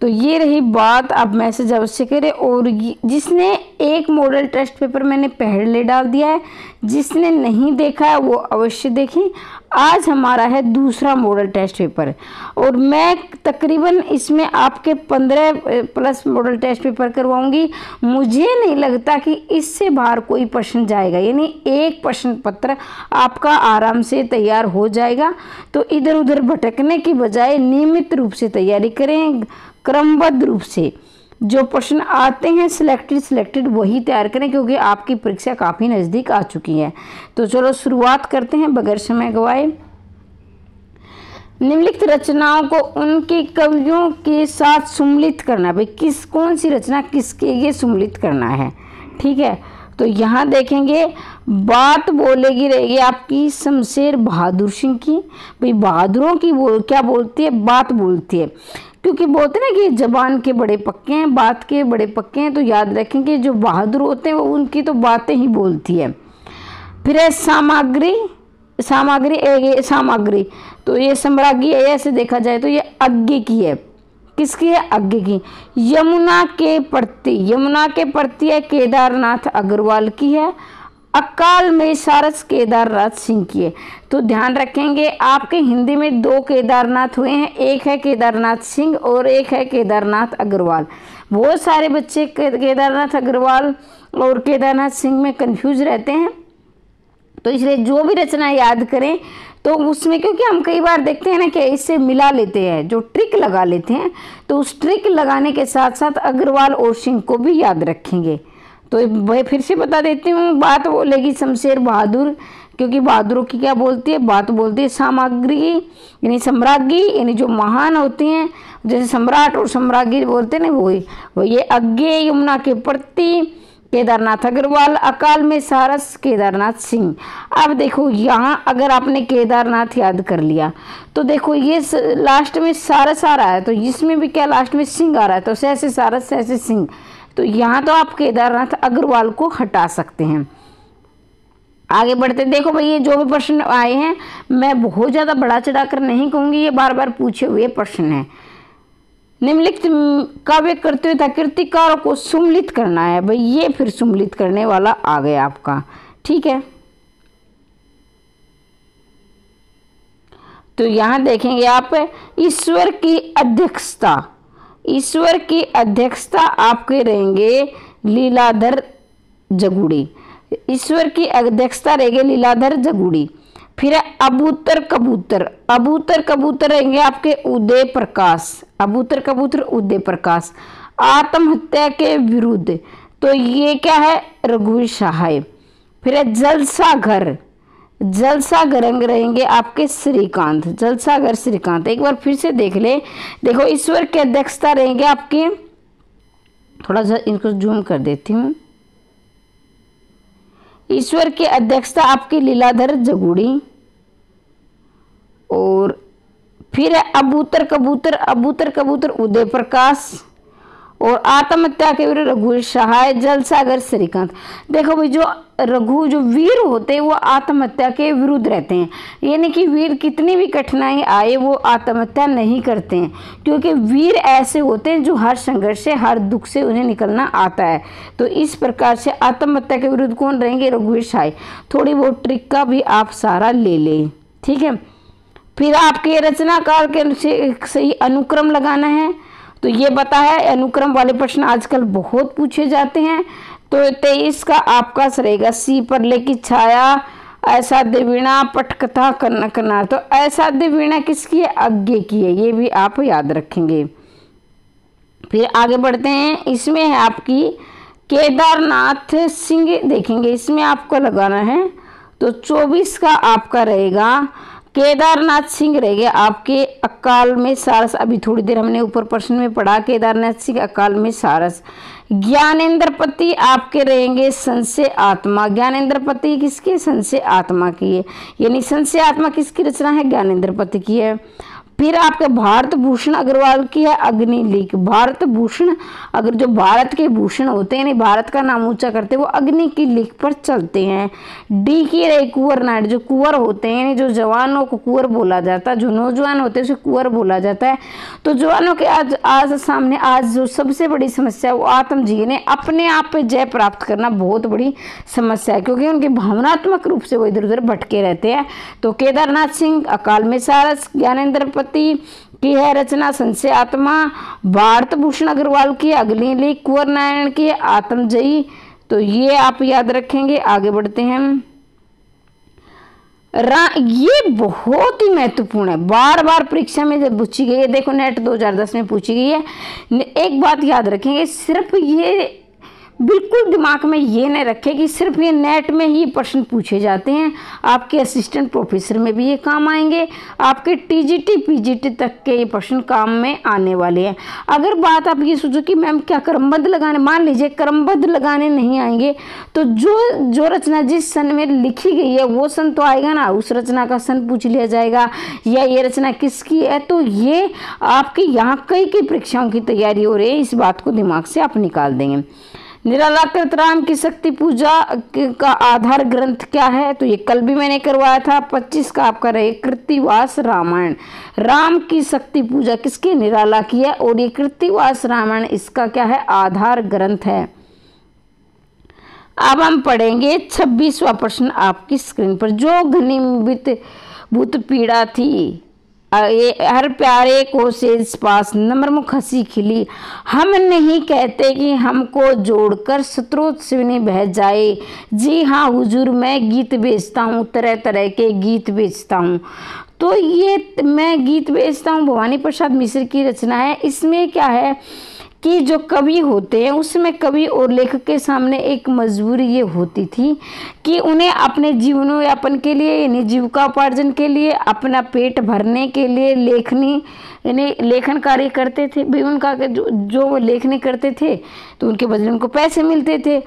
तो ये रही बात, आप मैसेज अवश्य करें। और जिसने एक मॉडल टेस्ट पेपर मैंने पहले डाल दिया है, जिसने नहीं देखा है वो अवश्य देखें। आज हमारा है दूसरा मॉडल टेस्ट पेपर और मैं तकरीबन इसमें आपके 15+ मॉडल टेस्ट पेपर करवाऊंगी। मुझे नहीं लगता कि इससे बाहर कोई प्रश्न जाएगा, यानी एक प्रश्न पत्र आपका आराम से तैयार हो जाएगा। तो इधर उधर भटकने की बजाय नियमित रूप से तैयारी करें, क्रमबद्ध रूप से जो प्रश्न आते हैं सिलेक्टेड वही तैयार करें, क्योंकि आपकी परीक्षा काफ़ी नज़दीक आ चुकी है। तो चलो शुरुआत करते हैं बगैर समय गवाए। निम्नलिखित रचनाओं को उनके कवियों के साथ सम्मिलित करना। भाई कौन सी रचना किसके ये सम्मिलित करना है, ठीक है। तो यहाँ देखेंगे बात बोलेगी रहेगी आपकी शमशेर बहादुर सिंह की। भाई बहादुरों की वो क्या बोलती है, बात बोलती है, क्योंकि बोलते हैं ना कि जबान के बड़े पक्के हैं, बात के बड़े पक्के हैं। तो याद रखेंगे जो बहादुर होते हैं वो उनकी तो बातें ही बोलती है। फिर है सामग्री, तो ये सम्राज्ञी है, ऐसे देखा जाए तो ये आगे की है, किसकी है, आगे की। यमुना के प्रति है केदारनाथ अग्रवाल की है। अकाल में सारस केदारनाथ सिंह की है। तो ध्यान रखेंगे आपके हिंदी में 2 केदारनाथ हुए हैं, एक है केदारनाथ सिंह और एक है केदारनाथ अग्रवाल। बहुत सारे बच्चे केदारनाथ अग्रवाल और केदारनाथ सिंह में कंफ्यूज रहते हैं। तो इसलिए जो भी रचना याद करें तो उसमें, क्योंकि हम कई बार देखते हैं ना कि इससे मिला लेते हैं, जो ट्रिक लगा लेते हैं, तो उस ट्रिक लगाने के साथ साथ अग्रवाल और सिंह को भी याद रखेंगे। तो वह फिर से बता देती हूँ, बात बोलेगी शमशेर बहादुर, क्योंकि बहादुरों की क्या बोलती है, बात बोलती है। सामग्री यानी सम्राज्ञी, यानी जो महान होती हैं, जैसे सम्राट और सम्राज्ञी बोलते हैं ना, वो ये आगे यमुना के प्रति केदारनाथ अग्रवाल, अकाल में सारस केदारनाथ सिंह। अब देखो यहाँ अगर आपने केदारनाथ याद कर लिया तो देखो ये लास्ट में सारस आ रहा है, तो इसमें भी क्या लास्ट में सिंह आ रहा है, तो सहसे सारस सहसे सिंह। तो यहाँ तो आप केदारनाथ अग्रवाल को हटा सकते हैं। आगे बढ़ते देखो भाई, ये जो भी प्रश्न आए हैं मैं बहुत ज़्यादा बढ़ा चढ़ाकर नहीं कहूँगी, ये बार बार पूछे हुए प्रश्न हैं। निम्नलिखित काव्य कर्तव्य कृतिकारों को सम्मिलित करना है। भाई ये फिर सम्मिलित करने वाला आ गया आपका, ठीक है। तो यहाँ देखेंगे आप ईश्वर की अध्यक्षता आपके रहेंगे लीलाधर जगुड़ी। ईश्वर की अध्यक्षता रहेगी लीलाधर जगुड़ी। फिर अबूतर कबूतर रहेंगे आपके उदय प्रकाश। आत्महत्या के विरुद्ध, तो ये क्या है, रघुवीर सहाय। फिर है जलसाघर रंग रहेंगे आपके श्रीकांत। एक बार फिर से देख ले, देखो ईश्वर की अध्यक्षता रहेंगे आपके, थोड़ा सा इनको जूम कर देती हूँ। ईश्वर की अध्यक्षता आपकी लीलाधर जगुड़ी। और फिर अबूतर कबूतर उदय प्रकाश। और आत्महत्या के विरुद्ध रघुवीर सहाय, जलसागर श्रीकांत। देखो भाई जो वीर होते हैं वो आत्महत्या के विरुद्ध रहते हैं, यानी कि वीर कितनी भी कठिनाई आए वो आत्महत्या नहीं करते हैं, क्योंकि वीर ऐसे होते हैं जो हर संघर्ष से हर दुख से उन्हें निकलना आता है। तो इस प्रकार से आत्महत्या के विरुद्ध कौन रहेंगे, रघुवीर सहाय। थोड़ी बहुत ट्रिक का भी आप सहारा ले लें, ठीक है। फिर आपके रचनाकार के सही अनुक्रम लगाना है। तो ये बता है, अनुक्रम वाले प्रश्न आजकल बहुत पूछे जाते हैं। तो 23 का आपका रहेगा सी पर लेकी छाया, ऐसा दिवीणा, पटकथा, कनकनार। तो ऐसा दिवीणा किसकी है, आगे की है, ये भी आप याद रखेंगे। फिर आगे बढ़ते हैं, इसमें है आपकी केदारनाथ सिंह, देखेंगे इसमें आपको लगाना है। तो 24 का आपका रहेगा केदारनाथ सिंह रहेगा आपके अकाल में सारस। अभी थोड़ी देर हमने ऊपर प्रश्न में पढ़ा, केदारनाथ सिंह अकाल में सारस। ज्ञानेंद्रपति आपके रहेंगे संशय आत्मा। ज्ञानेंद्रपति किसकी, संशय आत्मा की है, यानी संशय आत्मा किसकी रचना है, ज्ञानेंद्रपति की है। फिर आपके भारत भूषण अग्रवाल की है अग्निलिख। भारत भूषण, अगर जो भारत के भूषण होते हैं, भारत का नाम ऊंचा करते हैं, वो अग्नि की लिख पर चलते हैं। डी की रहे कुंवर नायड। जो कुंवर होते हैं, जो जवानों को कुंवर बोला जाता है, जो नौजवान होते हैं उसे कुंवर बोला जाता है। तो जवानों के आज सामने आज जो सबसे बड़ी समस्या वो आत्मजीवन है। अपने आप पे जय प्राप्त करना बहुत बड़ी समस्या है, क्योंकि उनके भावनात्मक रूप से वो इधर उधर भटके रहते हैं। तो केदारनाथ सिंह अकाल में सारस, ज्ञानेंद्र पति की है रचना संशय आत्मा, भारत भूषण अग्रवाल की अग्निलिख, कुंवर नारायण की आत्मजयी। तो ये आप याद रखेंगे। आगे बढ़ते हैं। ये बहुत ही महत्वपूर्ण है, बार बार परीक्षा में जब पूछी गई है, देखो नेट 2010 में पूछी गई है। एक बात याद रखेंगे, सिर्फ ये बिल्कुल दिमाग में ये नहीं रखें कि सिर्फ ये नेट में ही प्रश्न पूछे जाते हैं। आपके असिस्टेंट प्रोफेसर में भी ये काम आएंगे, आपके टीजीटी पीजीटी तक के ये प्रश्न काम में आने वाले हैं। अगर बात आप ये सोचो कि मैम क्या क्रमबद्ध लगाने, मान लीजिए क्रमबद्ध लगाने नहीं आएंगे, तो जो रचना जिस सन में लिखी गई है वो सन तो आएगा ना, उस रचना का सन पूछ लिया जाएगा, या ये रचना किसकी है। तो ये आपके यहाँ कई परीक्षाओं की तैयारी हो रही है, इस बात को दिमाग से आप निकाल देंगे। निराला कृतराम की शक्ति पूजा का आधार ग्रंथ क्या है, तो ये कल भी मैंने करवाया था। 25 का आपका रहे कृत्तिवास रामायण। राम की शक्ति पूजा किसकी, निराला की है, और ये कृत्तिवास रामायण इसका क्या है, आधार ग्रंथ है। अब हम पढ़ेंगे 26वां प्रश्न आपकी स्क्रीन पर। जो घनीभूत भूत पीड़ा थी हर प्यारे को सेज पास, नम्रमुख हंसी खिली, हम नहीं कहते कि हमको जोड़कर स्रोत सिवनी बह जाए। जी हाँ हुजूर, मैं गीत बेचता हूँ, तरह तरह के गीत बेचता हूँ। तो ये मैं गीत बेचता हूँ भवानी प्रसाद मिश्र की रचना है। इसमें क्या है कि जो कवि होते हैं उसमें कवि और लेखक के सामने एक मजबूरी ये होती थी कि उन्हें अपने जीवनोयापन के लिए, यानी जीविकोपार्जन के लिए, अपना पेट भरने के लिए लेखन कार्य करते थे। भाई उनका जो वो लेखनी करते थे तो उनके बदले उनको पैसे मिलते थे।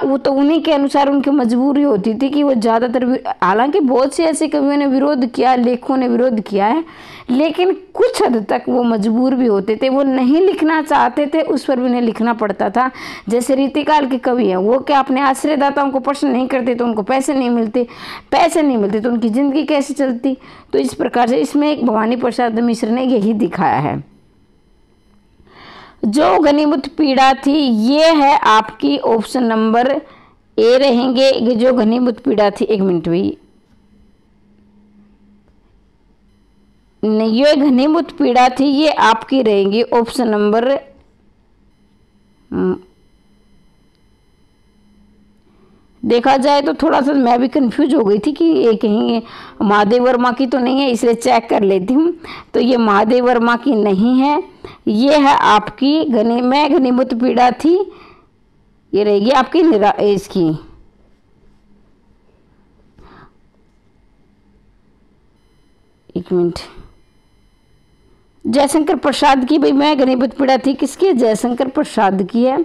वो तो उन्हीं के अनुसार उनकी मजबूरी होती थी कि वो ज़्यादातर, हालांकि बहुत से ऐसे कवियों ने विरोध किया, लेखकों ने विरोध किया है, लेकिन कुछ हद तक वो मजबूर भी होते थे। वो नहीं लिखना चाहते थे, उस पर भी उन्हें लिखना पड़ता था। जैसे रीतिकाल के कवि हैं, वो क्या अपने आश्रयदाताओं को प्रश्न नहीं करते तो उनको पैसे नहीं मिलते तो उनकी ज़िंदगी कैसे चलती। तो इस प्रकार से इसमें एक भवानी प्रसाद मिश्र ने यही दिखाया है। जो घनीभूत पीड़ा थी, ये है आपकी ऑप्शन नंबर ए रहेंगे। जो घनीभूत पीड़ा थी, एक मिनट भाई, ये घनीभूत पीड़ा थी, ये आपकी रहेंगी ऑप्शन नंबर, देखा जाए तो थोड़ा सा मैं भी कंफ्यूज हो गई थी कि ये कहीं महादेव वर्मा की तो नहीं है, इसलिए चेक कर लेती हूँ। तो ये महादेव वर्मा की नहीं है, ये है आपकी घनीभूत पीड़ा थी, ये रहेगी आपकी इसकी, एक मिनट, जयशंकर प्रसाद की। भाई मैं घनीभूत पीड़ा थी किसकी है, जयशंकर प्रसाद की है।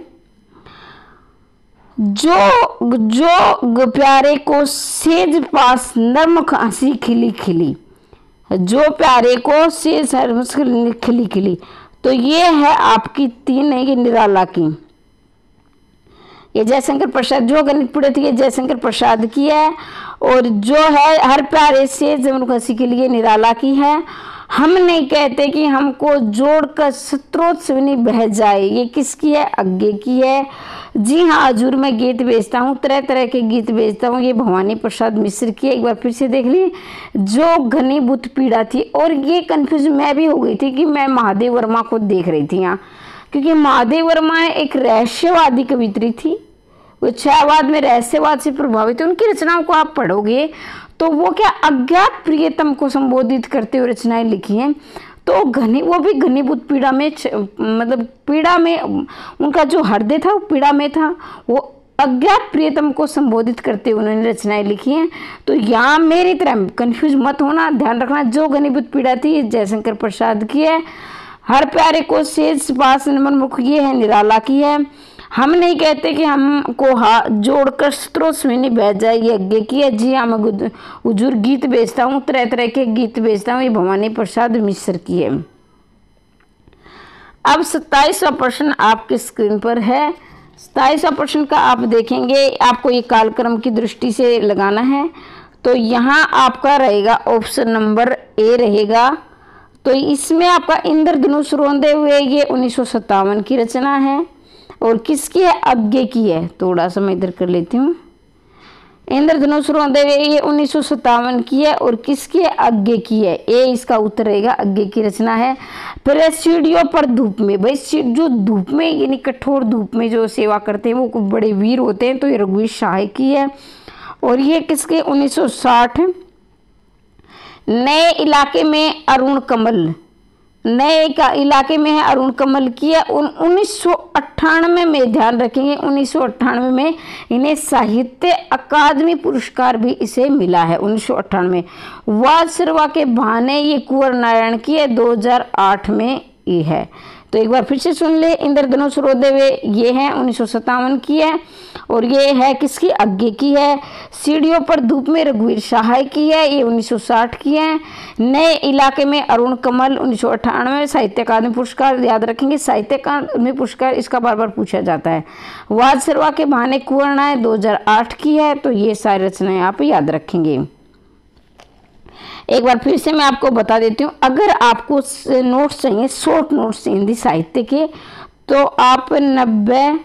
जो प्यारे को सेज पास नर्मख हंसी खिली खिली, जो प्यारे को सेज खिली खिली, तो ये है आपकी 3 है, ये निराला की। ये जयशंकर प्रसाद, जो घनीभूत पीड़ा थी ये जयशंकर प्रसाद की है, और जो है हर प्यारे से नर्मख हंसी के लिए निराला की है। हम नहीं कहते कि हमको जोड़कर स्रोत सिवनी बह जाए, ये किसकी है, अग्गे की है। जी हाँ हजूर, मैं गीत बेचता हूँ, तरह तरह के गीत बेचता हूँ, ये भवानी प्रसाद मिश्र की है। एक बार फिर से देख ली, जो घनीभूत पीड़ा थी। और ये कंफ्यूज मैं भी हो गई थी कि मैं महादेव वर्मा को देख रही थी यहाँ, क्योंकि महादेव वर्मा एक रहस्यवादी कवित्री थी, वो छायावाद में रहस्यवाद से प्रभावित है। उनकी रचनाओं को आप पढ़ोगे तो वो क्या अज्ञात प्रियतम को संबोधित करते हुए रचनाएं लिखी हैं। तो वो भी घनीभूत पीड़ा में, मतलब पीड़ा में उनका जो हृदय था वो पीड़ा में था, वो अज्ञात प्रियतम को संबोधित करते हुए उन्होंने रचनाएं लिखी हैं। तो यहाँ मेरी तरह कंफ्यूज मत होना, ध्यान रखना, जो घनीभूत पीड़ा थी जयशंकर प्रसाद की है। हर प्यारे को सेज पास नमन मुख, ये है निराला की है। हम नहीं कहते कि हमको हाथ जोड़कर स्त्रोत स्विनी बह जाए यज्ञ की है। जी हाँ, मैं हुजूर गीत बेचता हूँ, तरह तरह के गीत बेचता हूँ। ये भवानी प्रसाद मिश्र की है। अब 27वां प्रश्न आपके स्क्रीन पर है। 27वां प्रश्न का आप देखेंगे, आपको ये कालक्रम की दृष्टि से लगाना है। तो यहाँ आपका रहेगा ऑप्शन नंबर ए रहेगा। तो इसमें आपका इंद्रधनुष रोंदे हुए ये 1957 की रचना है। और किसकी है? अज्ञे की है। थोड़ा सा मैं इधर कर लेती हूँ। इंद्रधनुष रोंदे हुए ये 1957 की है। और किसकी है? अज्ञे की है। ए इसका उत्तर रहेगा, अज्ञे की रचना है। फिर सीढ़ियों पर धूप में, भाई जो धूप में यानी कठोर धूप में जो सेवा करते हैं वो बड़े वीर होते हैं। तो ये रघुवीर शाह की है। और ये किसके? 1960। नए इलाके में अरुण कमल, नए इलाके में है अरुण कमल की है। 1998 में ध्यान रखेंगे, 1998 में इन्हें साहित्य अकादमी पुरस्कार भी इसे मिला है। 1998 में। वाद सरवा के बहाने ये कुंवर नारायण की है। 2008 में ये है। तो एक बार फिर से सुन ले, इंद्रधनुष रोंदे हुए ये है 1957 की है। और ये है किसकी? अज्ञे की है। सीढ़ियों पर धूप में रघुवीर शाह की है, ये 1960 की है। नए इलाके में अरुण कमल 1998। साहित्य अकादमी पुरस्कार याद रखेंगे, साहित्य अकादमी पुरस्कार इसका बार बार पूछा जाता है। वाद सरवा के बहाने कुंवर नारायण 2008 की है। तो ये सारी रचनाएं आप याद रखेंगे। एक बार फिर से मैं आपको बता देती हूँ, अगर आपको नोट्स चाहिए, शॉर्ट नोट्स हिंदी साहित्य के, तो आप 90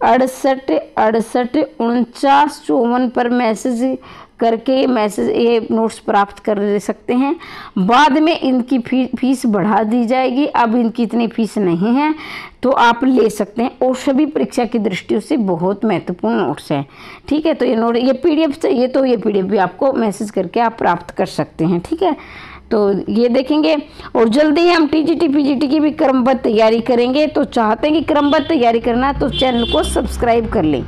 68 68 49 54 पर मैसेज करके ये नोट्स प्राप्त कर सकते हैं। बाद में इनकी फीस बढ़ा दी जाएगी। अब इनकी इतनी फीस नहीं है, तो आप ले सकते हैं। और सभी परीक्षा की दृष्टि से बहुत महत्वपूर्ण नोट्स हैं। ठीक है, तो ये नोट, ये PDF चाहिए तो ये PDF भी आपको मैसेज करके आप प्राप्त कर सकते हैं। ठीक है, तो ये देखेंगे। और जल्दी ही हम TGT PGT की भी क्रमबद्ध तैयारी करेंगे। तो चाहते हैं कि क्रमबद्ध तैयारी करना, तो चैनल को सब्सक्राइब कर लें।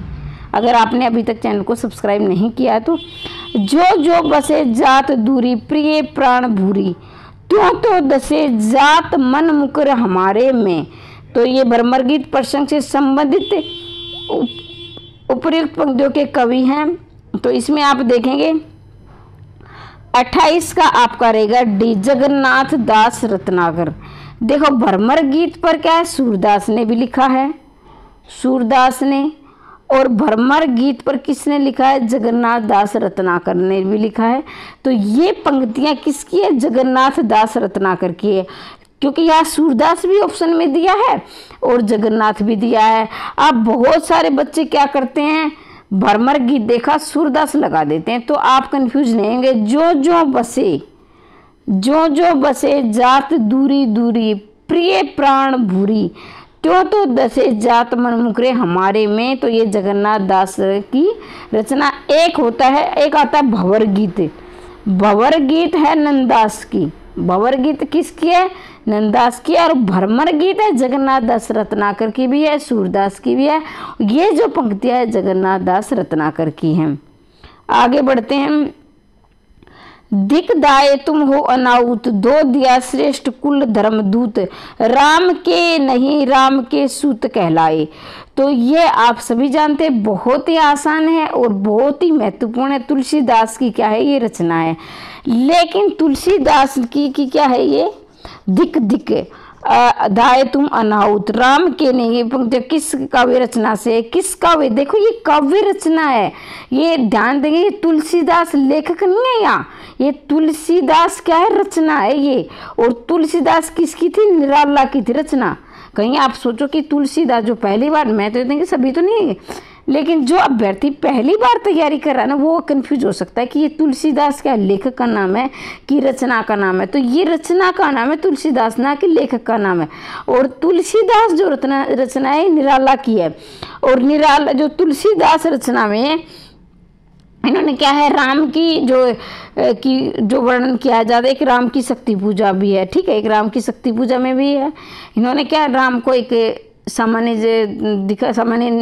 अगर आपने अभी तक चैनल को सब्सक्राइब नहीं किया है तो जो बसे जात दूरी प्रिय प्राण भूरी, त्यों तो दसे जात मन मुकर हमारे में। तो ये भ्रमर गीत प्रसंग से संबंधित उपयुक्त पंक्तियों के कवि हैं। तो इसमें आप देखेंगे 28 का आपका रहेगा डी, जगन्नाथ दास रत्नाकर। देखो भ्रमर गीत पर क्या है? सूरदास ने भी लिखा है, सूरदास ने। और भ्रमर गीत पर किसने लिखा है? जगन्नाथ दास रत्नाकर ने भी लिखा है। तो ये पंक्तियां किसकी है? जगन्नाथ दास रत्नाकर की है। क्योंकि यहाँ सूरदास भी ऑप्शन में दिया है और जगन्नाथ भी दिया है। अब बहुत सारे बच्चे क्या करते हैं, भ्रमर गीत देखा सूरदास लगा देते हैं, तो आप कंफ्यूज नहीं होंगे। जो बसे जात दूरी दूरी प्रिय प्राण भूरी, त्यों तो दसे जात मन मुकरे हमारे में। तो ये जगन्नाथ दास की रचना एक होता है। एक आता है भंवर गीत। भंवर गीत है नंददास की। भंवर गीत किसकी है? नंददास की। और भ्रमर गीत है जगन्नाथ दास रत्नाकर की भी है, सूरदास की भी है। ये जो पंक्तियां है जगन्नाथ दास रत्नाकर की हैं। आगे बढ़ते हैं। दिक दाए तुम हो अनाउत, दो दिया श्रेष्ठ कुल धर्मदूत, राम के नहीं राम के सूत कहलाए। तो ये आप सभी जानते हैं, बहुत ही आसान है और बहुत ही महत्वपूर्ण है। तुलसीदास की क्या है? ये रचना है। लेकिन तुलसीदास की क्या है? ये दिक दाए तुम अनाहुत, राम के नहीं। ये पंक्ति किस काव्य रचना से? किस काव्य? देखो ये काव्य रचना है। ये ध्यान देंगे, ये तुलसीदास लेखक नहीं है यहाँ, ये तुलसीदास क्या है? रचना है ये। और तुलसीदास किसकी थी? निराला की थी रचना। कहीं आप सोचो कि तुलसीदास जो पहली बार, मैं तो देंगे सभी तो नहीं, लेकिन जो अभ्यर्थी पहली बार तैयारी कर रहा है ना, वो कंफ्यूज हो सकता है कि ये तुलसीदास क्या लेखक का नाम है कि रचना का नाम है। तो ये रचना का नाम है तुलसीदास, ना कि लेखक का नाम है। और तुलसीदास जो रचना है निराला की है। और निराला जो तुलसीदास रचना में इन्होंने क्या है, राम की जो वर्णन किया जाता है। एक राम की शक्ति पूजा भी है, ठीक है, एक राम की शक्ति पूजा में भी है। इन्होंने क्या, राम को एक सामान्य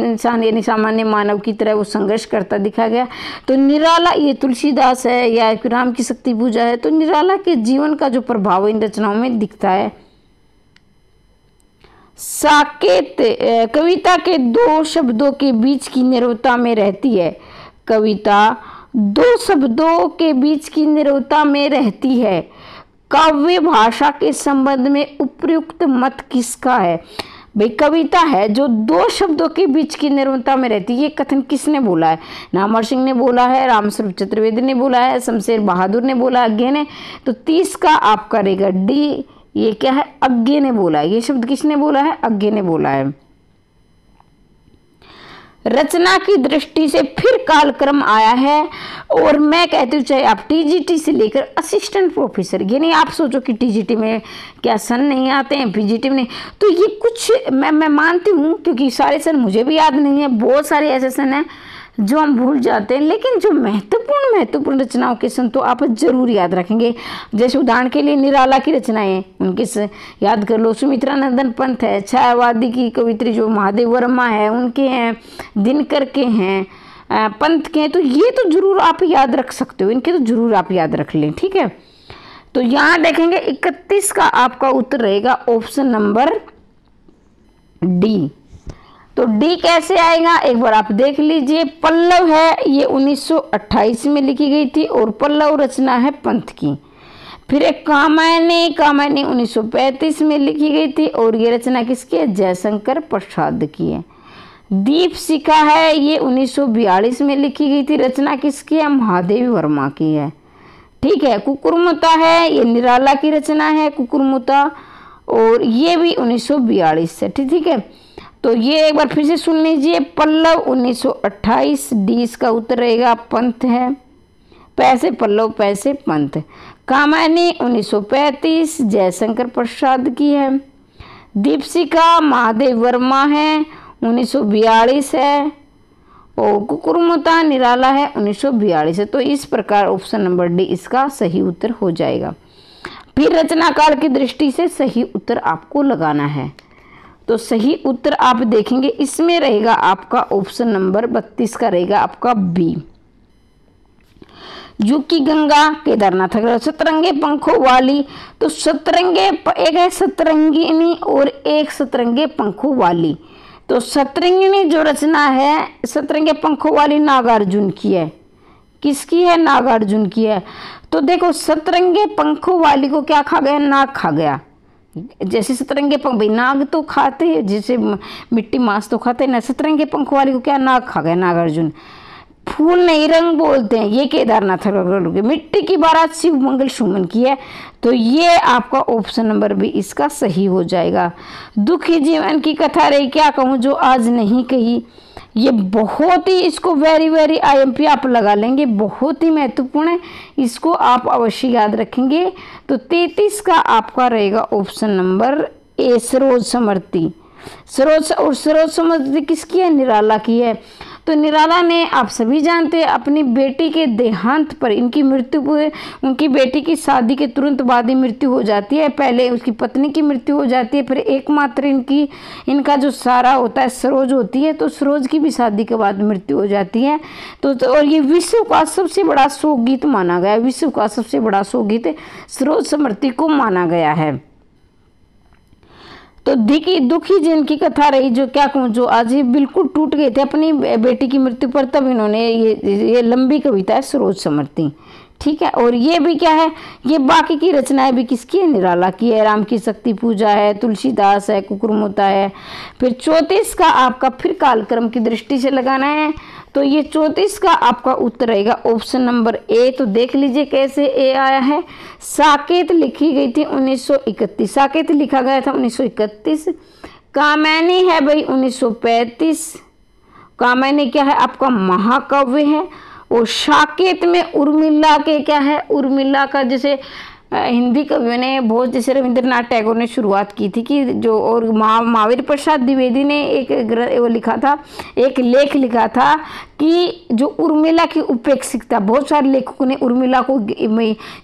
इंसान यानी सामान्य मानव की तरह वो संघर्ष करता दिखा गया। तो निराला ये तुलसीदास है या राम की शक्ति पूजा है, तो निराला के जीवन का जो प्रभाव इन रचनाओं में दिखता है। साकेत कविता के दो शब्दों के बीच की निरवता में रहती है। कविता दो शब्दों के बीच की निरवता में रहती है। काव्य भाषा के संबंध में उपयुक्त मत किसका है? भाई कविता है जो दो शब्दों के बीच की निरवता में रहती है, ये कथन किसने बोला है? नामवर सिंह ने बोला है, रामस्वरूप चतुर्वेदी ने बोला है, शमशेर बहादुर ने बोला, अज्ञे ने। तो 30 का आपका रहेगा डी। ये क्या है? अज्ञे ने बोला है। ये शब्द किसने बोला है? अज्ञे ने बोला है। रचना की दृष्टि से फिर कालक्रम आया है और मैं कहती हूँ चाहे आप टीजीटी से लेकर असिस्टेंट प्रोफेसर, ये नहीं आप सोचो कि टीजीटी में क्या सन नहीं आते हैं, पीजीटी में नहीं। तो ये कुछ मैं मानती हूँ क्योंकि सारे सन मुझे भी याद नहीं है, बहुत सारे ऐसे सन हैं जो हम भूल जाते हैं, लेकिन जो महत्वपूर्ण रचनाओं के सन तो आप जरूर याद रखेंगे। जैसे उदाहरण के लिए निराला की रचनाएं उनके याद कर लो। सुमित्रा नंदन पंत है, छायावादी की कवित्री जो महादेव वर्मा है उनके हैं, दिनकर के हैं, पंत के हैं। तो ये तो जरूर आप याद रख सकते हो, इनके तो जरूर आप याद रख लें। ठीक है, तो यहाँ देखेंगे 31 का आपका उत्तर रहेगा ऑप्शन नंबर डी। तो डी कैसे आएगा एक बार आप देख लीजिए। पल्लव है ये 1928 में लिखी गई थी और पल्लव रचना है पंत की। फिर एक कामायनी 1935 में लिखी गई थी और ये रचना किसकी है? जयशंकर प्रसाद की है। दीपशिखा है ये 1942 में लिखी गई थी, रचना किसकी है? महादेव वर्मा की है। ठीक है, कुकुरमुता है ये निराला की रचना है कुकुरमुता और ये भी 1942 से। ठीक है, तो ये एक बार फिर से सुन लीजिए। पल्लव 1928, डी इसका उत्तर रहेगा पंत है। पैसे पल्लव पैसे पंत। कामायनी 1935 जयशंकर प्रसाद की है। दीपशिखा महादेव वर्मा है 1942 है और कुकुरमुता निराला है 1942 है। तो इस प्रकार ऑप्शन नंबर डी इसका सही उत्तर हो जाएगा। फिर रचनाकाल की दृष्टि से सही उत्तर आपको लगाना है। तो सही उत्तर आप देखेंगे इसमें रहेगा आपका ऑप्शन नंबर 32 का रहेगा आपका बी। युकी गंगा केदारनाथ। सतरंगे पंखों वाली, तो सतरंगे एक है सतरंगिनी और एक सतरंगे पंखों वाली। तो सतरंगिनी जो रचना है सतरंगे पंखों वाली नागार्जुन की है। किसकी है? नागार्जुन की है। तो देखो सतरंगे पंखों वाली को क्या खा गया? नाग खा गया। जैसे सतरंगे पंख, भाई नाग तो खाते हैं, जैसे मिट्टी मांस तो खाते हैं ना, सतरंगे पंख वाली को क्या? नाग खा गया नागार्जुन। फूल नहीं रंग बोलते हैं ये केदारनाथ की। मिट्टी की बारात शिव मंगल सुमन की है। तो ये आपका ऑप्शन नंबर बी इसका सही हो जाएगा। दुखी जीवन की कथा रही, क्या कहूँ जो आज नहीं कही। ये बहुत ही, इसको वेरी IMP आप लगा लेंगे, बहुत ही महत्वपूर्ण है, इसको आप अवश्य याद रखेंगे। तो 33 का आपका रहेगा option number A Saroj Smriti. Saroj Smriti किसकी है? निराला की है। तो निराला ने आप सभी जानते हैं अपनी बेटी के देहांत पर, इनकी मृत्यु पर, उनकी बेटी की शादी के तुरंत बाद ही मृत्यु हो जाती है। पहले उसकी पत्नी की मृत्यु हो जाती है, फिर एकमात्र इनका जो सारा होता है सरोज होती है। तो सरोज की भी शादी के बाद मृत्यु हो जाती है। तो और ये विश्व का सबसे बड़ा शोक गीत माना गया है। विश्व का सबसे बड़ा शोक गीत सरोज समर्ति को माना गया है। तो दुखी जिनकी कथा रही, जो क्या कहूँ जो आज ही बिल्कुल टूट गए थे अपनी बेटी की मृत्यु पर, तब इन्होंने ये लंबी कविता है सरोज समर्ति। ठीक है, और ये भी क्या है? ये बाकी की रचनाएं भी किसकी है? निराला की है। राम की शक्ति पूजा है, तुलसीदास है, कुकुरमुता है। फिर 34 का आपका फिर कालक्रम की दृष्टि से लगाना है। तो ये 34 का आपका उत्तर रहेगा ऑप्शन नंबर ए। तो देख लीजिए कैसे ए आया है। साकेत लिखी गई थी 1931, साकेत लिखा गया था 1931। कामायनी है भाई 1935। कामायनी क्या है? आपका महाकाव्य है। और साकेत में उर्मिला के क्या है? उर्मिला का जैसे हिंदी कवियों ने बहुत, जैसे रविंद्रनाथ टैगोर ने शुरुआत की थी कि जो, और महावीर प्रसाद द्विवेदी ने एक वो लिखा था, एक लेख लिखा था कि जो उर्मिला की उपेक्षिकता, बहुत सारे लेखकों ने उर्मिला को,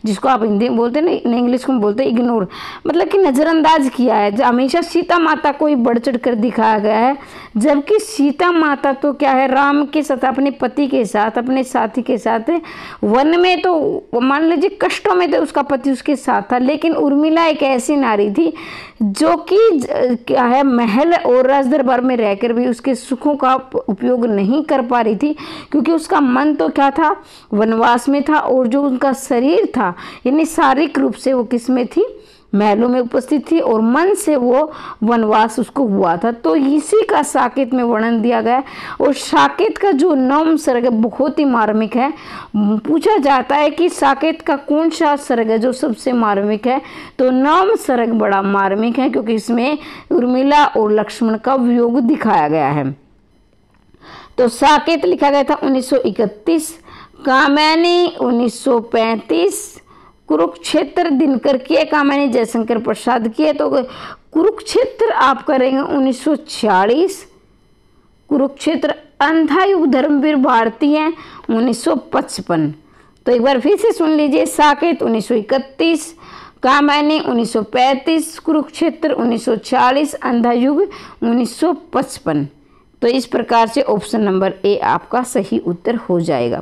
जिसको आप हिंदी में बोलते हैं ना, इंग्लिश में बोलते हैं इग्नोर, मतलब कि नज़रअंदाज किया है। हमेशा सीता माता को ही बढ़ चढ़ कर दिखाया गया है, जबकि सीता माता तो क्या है, राम के साथ, अपने पति के साथ, अपने साथी के साथ वन में, तो मान लीजिए कष्टों में, तो उसका पति उसके साथ था। लेकिन उर्मिला एक ऐसी नारी थी जो कि क्या है, महल और राज दरबार में रहकर भी उसके सुखों का उपयोग नहीं कर पा रही थी, क्योंकि उसका मन तो क्या था, वनवास में था, और जो उनका शरीर था, यानी शारीरिक रूप से वो किस में थी, महलों में उपस्थित थी, और मन से वो वनवास उसको हुआ था। तो इसी का साकेत में वर्णन दिया गया है। और साकेत का जो नवम सर्ग बहुत ही मार्मिक है। पूछा जाता है कि साकेत का कौन सा सर्ग है जो सबसे मार्मिक है, तो नवम सर्ग बड़ा मार्मिक है, क्योंकि इसमें उर्मिला और लक्ष्मण का वियोग दिखाया गया है। तो साकेत लिखा गया था 1931, कामयानी 1935, कुरुक्षेत्र दिनकर किए, कामयानी जयशंकर प्रसाद किए। तो कुरुक्षेत्र आप करेंगे 1946, कुरुक्षेत्र अंधायुग धर्मवीर भारतीय 1955। तो एक बार फिर से सुन लीजिए, साकेत 1931, कामयानी 1935, कुरुक्षेत्र 1940, अंधायुग 1955। तो इस प्रकार से ऑप्शन नंबर ए आपका सही उत्तर हो जाएगा।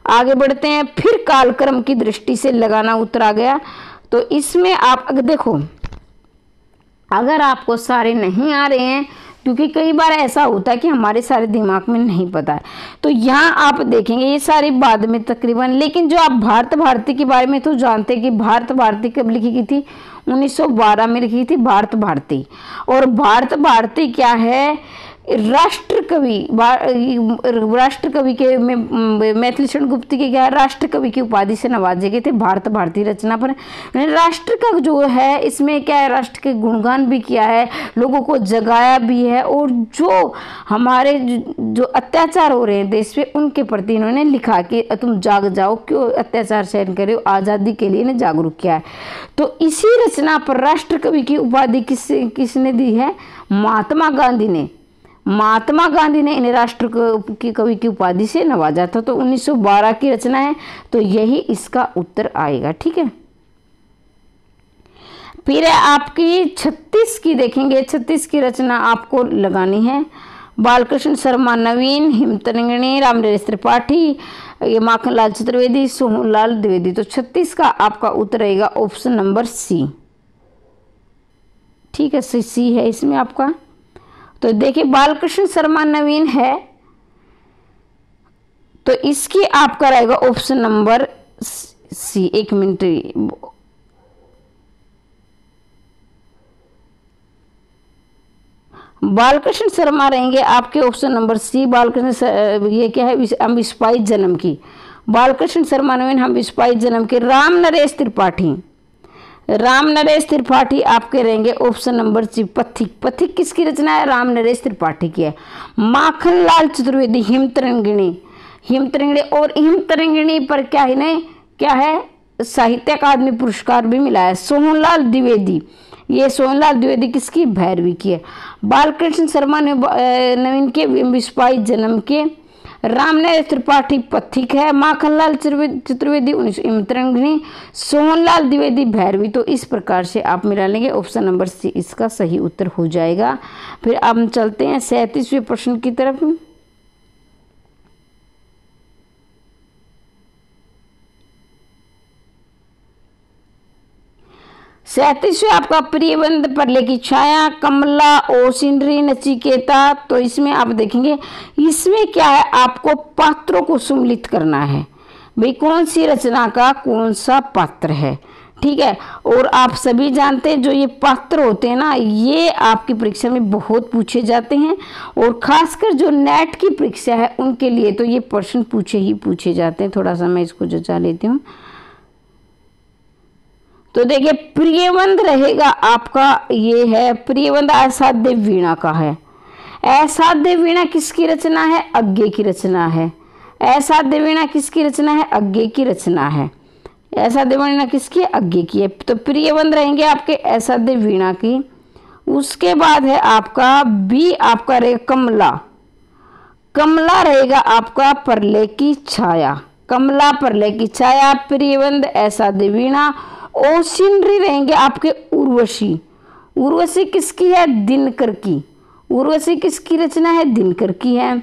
आगे बढ़ते हैं। फिर कालक्रम की दृष्टि से लगाना उत्तर आ गया। तो इसमें आप अगर देखो, अगर आपको सारे नहीं आ रहे हैं, क्योंकि कई बार ऐसा होता है कि हमारे सारे दिमाग में नहीं पता है, तो यहाँ आप देखेंगे ये सारी बाद में तकरीबन। लेकिन जो आप भारत भारती के बारे में तो जानते हैं कि भारत भारती कब लिखी गई थी, 1912 में लिखी थी भारत भारती। और भारत भारती क्या है, राष्ट्र कवि के मैथिली शरण गुप्त के क्या राष्ट्र कवि की उपाधि से नवाजे गए थे भारत भारती रचना पर। राष्ट्र का जो है, इसमें क्या है, राष्ट्र के गुणगान भी किया है, लोगों को जगाया भी है, और जो हमारे जो अत्याचार हो रहे हैं देश में, उनके प्रति इन्होंने लिखा कि तुम जाग जाओ, क्यों अत्याचार सहन करे हो, आज़ादी के लिए इन्हें जागरूक किया है। तो इसी रचना पर राष्ट्र कवि की उपाधि किसने दी है, महात्मा गांधी ने। महात्मा गांधी ने इन्हें राष्ट्र की कवि की उपाधि से नवाजा था। तो 1912 की रचना है, तो यही इसका उत्तर आएगा। ठीक है। फिर आपकी 36 की देखेंगे। 36 की रचना आपको लगानी है। बालकृष्ण शर्मा नवीन, हिमतरंगिणी, रामनरेश त्रिपाठी, ये माखनलाल चतुर्वेदी, सोहनलाल द्विवेदी। तो 36 का आपका उत्तर रहेगा ऑप्शन नंबर सी। ठीक है, सी है इसमें आपका। तो देखिए, बालकृष्ण शर्मा नवीन है, तो इसकी आपका रहेगा ऑप्शन नंबर सी। एक मिनट, बालकृष्ण शर्मा रहेंगे आपके ऑप्शन नंबर सी। बालकृष्ण ये क्या है, हम स्पाइस जन्म की। बालकृष्ण शर्मा नवीन हम स्पाइस जन्म के। राम नरेश त्रिपाठी, राम नरेश त्रिपाठी आपके रहेंगे ऑप्शन नंबर सी। पथिक, पथिक किसकी रचना है, राम नरेश त्रिपाठी की है। माखनलाल चतुर्वेदी हिमतरंगिणी, हिमतरंगिणी, और हिमतरंगिणी पर क्या है, नहीं क्या है, साहित्य अकादमी पुरस्कार भी मिला है। सोहनलाल द्विवेदी, ये सोहनलाल द्विवेदी किसकी, भैरवी की है। बालकृष्ण शर्मा नवीन के स्पाइस जन्म के। रामनरेश त्रिपाठी पथिक है। माखनलाल चतुर्वेदी हिमतरंगिणी, सोहनलाल द्विवेदी भैरवी। तो इस प्रकार से आप मिला लेंगे, ऑप्शन नंबर सी इसका सही उत्तर हो जाएगा। फिर अब हम चलते हैं 37वें प्रश्न की तरफ। सैंतीसवें आपका प्रियबंध परले की छाया, कमला, ओसिंद्री, नचिकेता। तो इसमें आप देखेंगे, इसमें क्या है, आपको पात्रों को सम्मिलित करना है भाई, कौन सी रचना का कौन सा पात्र है। ठीक है। और आप सभी जानते हैं जो ये पात्र होते हैं ना, ये आपकी परीक्षा में बहुत पूछे जाते हैं, और खासकर जो नेट की परीक्षा है उनके लिए तो ये प्रश्न पूछे जाते हैं। थोड़ा सा मैं इसको जचा लेती हूँ। तो देखिए, प्रियबंध रहेगा आपका, ये है प्रियबंध असाध्य वीणा का है। असाध्य वीणा किसकी रचना है, अज्ञे की रचना है। असाध्य वीणा किसकी रचना है, अज्ञे की रचना है। असाध्य वीणा किसकी है, अज्ञे की है। तो प्रियबंध रहेंगे आपके असाध्य वीणा की। उसके बाद है आपका बी, आपका रहेगा कमला। कमला रहेगा आपका परले की छाया, कमला परले की छाया। प्रियवंद ऐसा देवीणा। ओशिनरी रहेंगे आपके उर्वशी। उर्वशी किसकी है? दिनकर की। उर्वशी किसकी रचना है? दिनकर की है।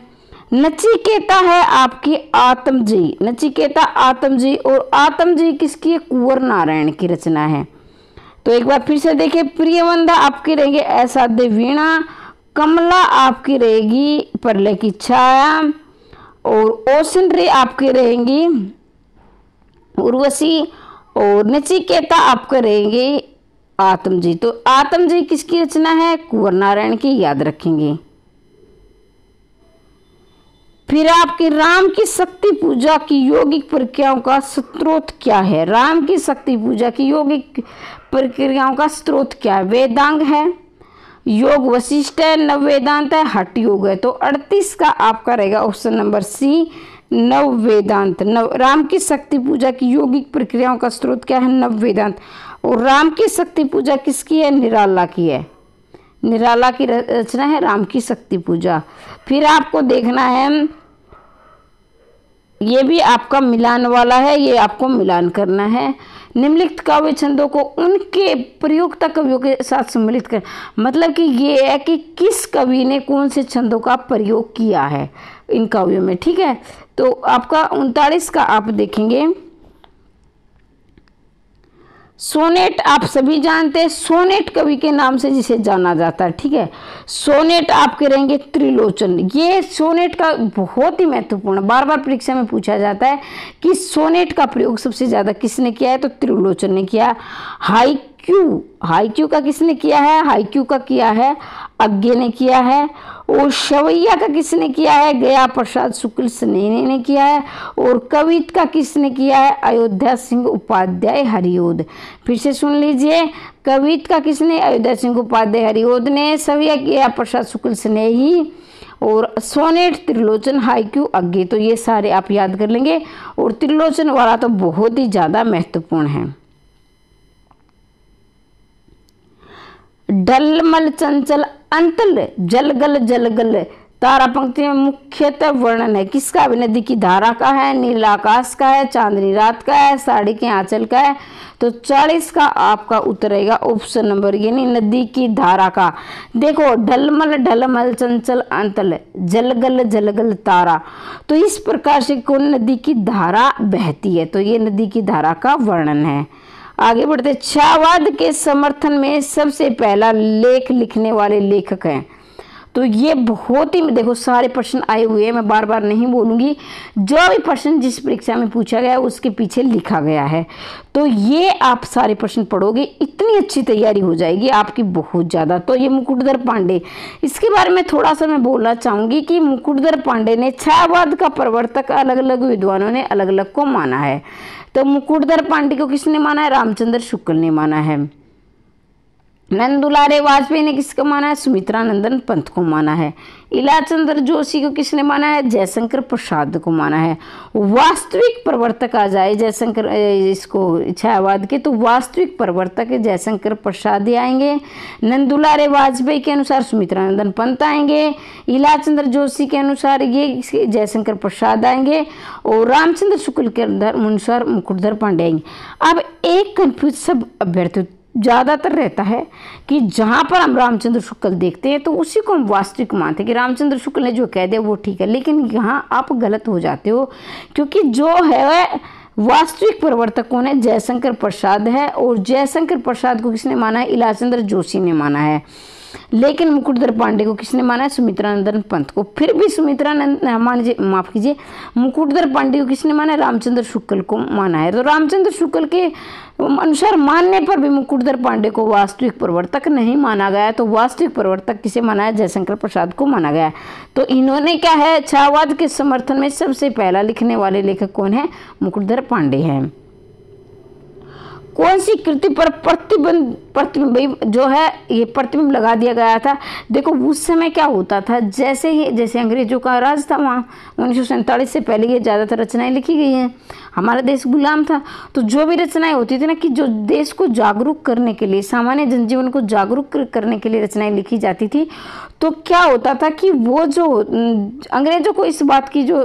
नचिकेता है आपकी आत्मजयी, नचिकेता आत्मजयी। और आत्मजयी किसकी है? कुंवर नारायण की रचना है। तो एक बार फिर से देखिए, प्रियवंदा आपकी रहेंगे ऐसा देवीणा, कमला आपकी रहेगी परले की छाया, और ओशिनरी आपकी रहेंगी उर्वशी, और नचिकेता आपके रहेंगे आत्मजयी। तो आत्मजयी किसकी रचना है? कुंवर नारायण की, याद रखेंगे। फिर आपकी राम की शक्ति पूजा की यौगिक प्रक्रियाओं का स्रोत क्या है? राम की शक्ति पूजा की यौगिक प्रक्रियाओं का स्रोत क्या है? वेदांग है, योग वशिष्ठ है, नव वेदांत है, हठ योग है। तो 38 का आपका रहेगा ऑप्शन नंबर सी, नव वेदांत। नव राम की शक्ति पूजा की यौगिक प्रक्रियाओं का स्रोत क्या है? नव वेदांत। और राम की शक्ति पूजा किसकी है? निराला की है, निराला की रचना है राम की शक्ति पूजा। फिर आपको देखना है, ये भी आपका मिलान वाला है, ये आपको मिलान करना है। निम्नलिखित काव्य छंदों को उनके प्रयोक्ता कवियों के साथ सम्मिलित कर, मतलब कि ये है कि किस कवि ने कौन से छंदों का प्रयोग किया है इन काव्यों में, ठीक है। तो आपका 39 का आप देखेंगे, सोनेट आप सभी जानते हैं, सोनेट कवि के नाम से जिसे जाना जाता है, ठीक है। सोनेट आपके रहेंगे त्रिलोचन। ये सोनेट का बहुत ही महत्वपूर्ण, बार बार परीक्षा में पूछा जाता है कि सोनेट का प्रयोग सबसे ज्यादा किसने किया है? तो त्रिलोचन ने किया। हाईक्यू, हाईक्यू का किसने किया है? हाईक्यू का किया है अज्ञे ने किया है। और शवैया का किसने किया है? गया प्रसाद शुक्ल स्नेही ने किया है। और कवित का किसने किया है? अयोध्या सिंह उपाध्याय हरिओद। फिर से सुन लीजिए, कवित का किसने? अयोध्या सिंह उपाध्याय हरिओद ने। शवैया गया प्रसाद शुक्ल स्नेही, और सोनेट त्रिलोचन हाईक्यू अज्ञे। तो ये सारे आप याद कर लेंगे, और त्रिलोचन वाला तो बहुत ही ज्यादा महत्वपूर्ण है। ढलमल चंचल अंतल जलगल जलगल तारा पंक्ति में मुख्यतः वर्णन है किसका? नदी की धारा का है, नील आकाश का है, चांदनी रात का है, साड़ी के आंचल का है। तो 40 का आपका उत्तर रहेगा ऑप्शन नंबर, यानी नदी की धारा का। देखो, ढलमल ढलमल चंचल अंतल जलगल जलगल तारा, तो इस प्रकार से कौन नदी की धारा बहती है? तो ये नदी की धारा का वर्णन है। आगे बढ़ते, छायावाद के समर्थन में सबसे पहला लेख लिखने वाले लेखक हैं। तो ये बहुत ही, देखो सारे प्रश्न आए हुए हैं, मैं बार बार नहीं बोलूंगी, जो भी प्रश्न जिस परीक्षा में पूछा गया है उसके पीछे लिखा गया है। तो ये आप सारे प्रश्न पढ़ोगे, इतनी अच्छी तैयारी हो जाएगी आपकी बहुत ज़्यादा। तो ये मुकुटधर पांडे, इसके बारे में थोड़ा सा मैं बोलना चाहूँगी कि मुकुटधर पांडे ने छायावाद का प्रवर्तक अलग अलग विद्वानों ने अलग अलग को माना है। तो मुकुटधर पांडे को किसने माना है? रामचंद्र शुक्ल ने माना है। नंदुलारे वाजपेयी ने किसको माना है? सुमित्रा नंदन पंत को माना है। इलाचंद्र जोशी को किसने माना है? जयशंकर प्रसाद को माना है। वास्तविक प्रवर्तक आ जाए जयशंकर, इसको छायावाद के, तो वास्तविक प्रवर्तक जयशंकर प्रसाद ही आएंगे। नंदुलारे वाजपेयी के अनुसार सुमित्रा नंदन पंत आएंगे। इलाचंद्र जोशी के अनुसार ये जयशंकर प्रसाद आएंगे। और रामचंद्र शुक्ल के अनुसार मुकुटधर पांडे आएंगे। अब एक कन्फ्यूज सब अभ्यर्थी ज़्यादातर रहता है कि जहाँ पर हम रामचंद्र शुक्ल देखते हैं तो उसी को हम वास्तविक मानते हैं कि रामचंद्र शुक्ल ने जो कह दिया वो ठीक है, लेकिन यहाँ आप गलत हो जाते हो, क्योंकि जो है वास्तविक प्रवर्तक कौन है? जयशंकर प्रसाद है। और जयशंकर प्रसाद को किसने माना है? इलाचंद्र जोशी ने माना है। लेकिन मुकुटधर पांडे को किसने माना है? सुमित्रा नंदन पंत को। फिर भी माफ कीजिए, मुकुटधर पांडे को किसने माना है? रामचंद्र शुक्ल को माना है। तो रामचंद्र शुक्ल के अनुसार मानने पर भी मुकुटधर पांडे को वास्तविक प्रवर्तक नहीं माना गया। तो वास्तविक प्रवर्तक किसे माना है? जयशंकर प्रसाद को माना गया। तो इन्होंने क्या है, छायावाद के समर्थन में सबसे पहला लिखने वाले लेखक कौन है? मुकुटधर पांडे हैं। कौन सी कृति पर प्रतिबिंब जो है ये प्रतिबिंब लगा दिया गया था? देखो उस समय क्या होता था, जैसे अंग्रेजों का राज था वहाँ 1947 से पहले ये ज़्यादातर रचनाएं लिखी गई हैं। हमारा देश गुलाम था। तो जो भी रचनाएं होती थी ना कि जो देश को जागरूक करने के लिए, सामान्य जनजीवन को जागरूक करने के लिए रचनाएं लिखी जाती थी, तो क्या होता था कि वो जो अंग्रेजों को इस बात की जो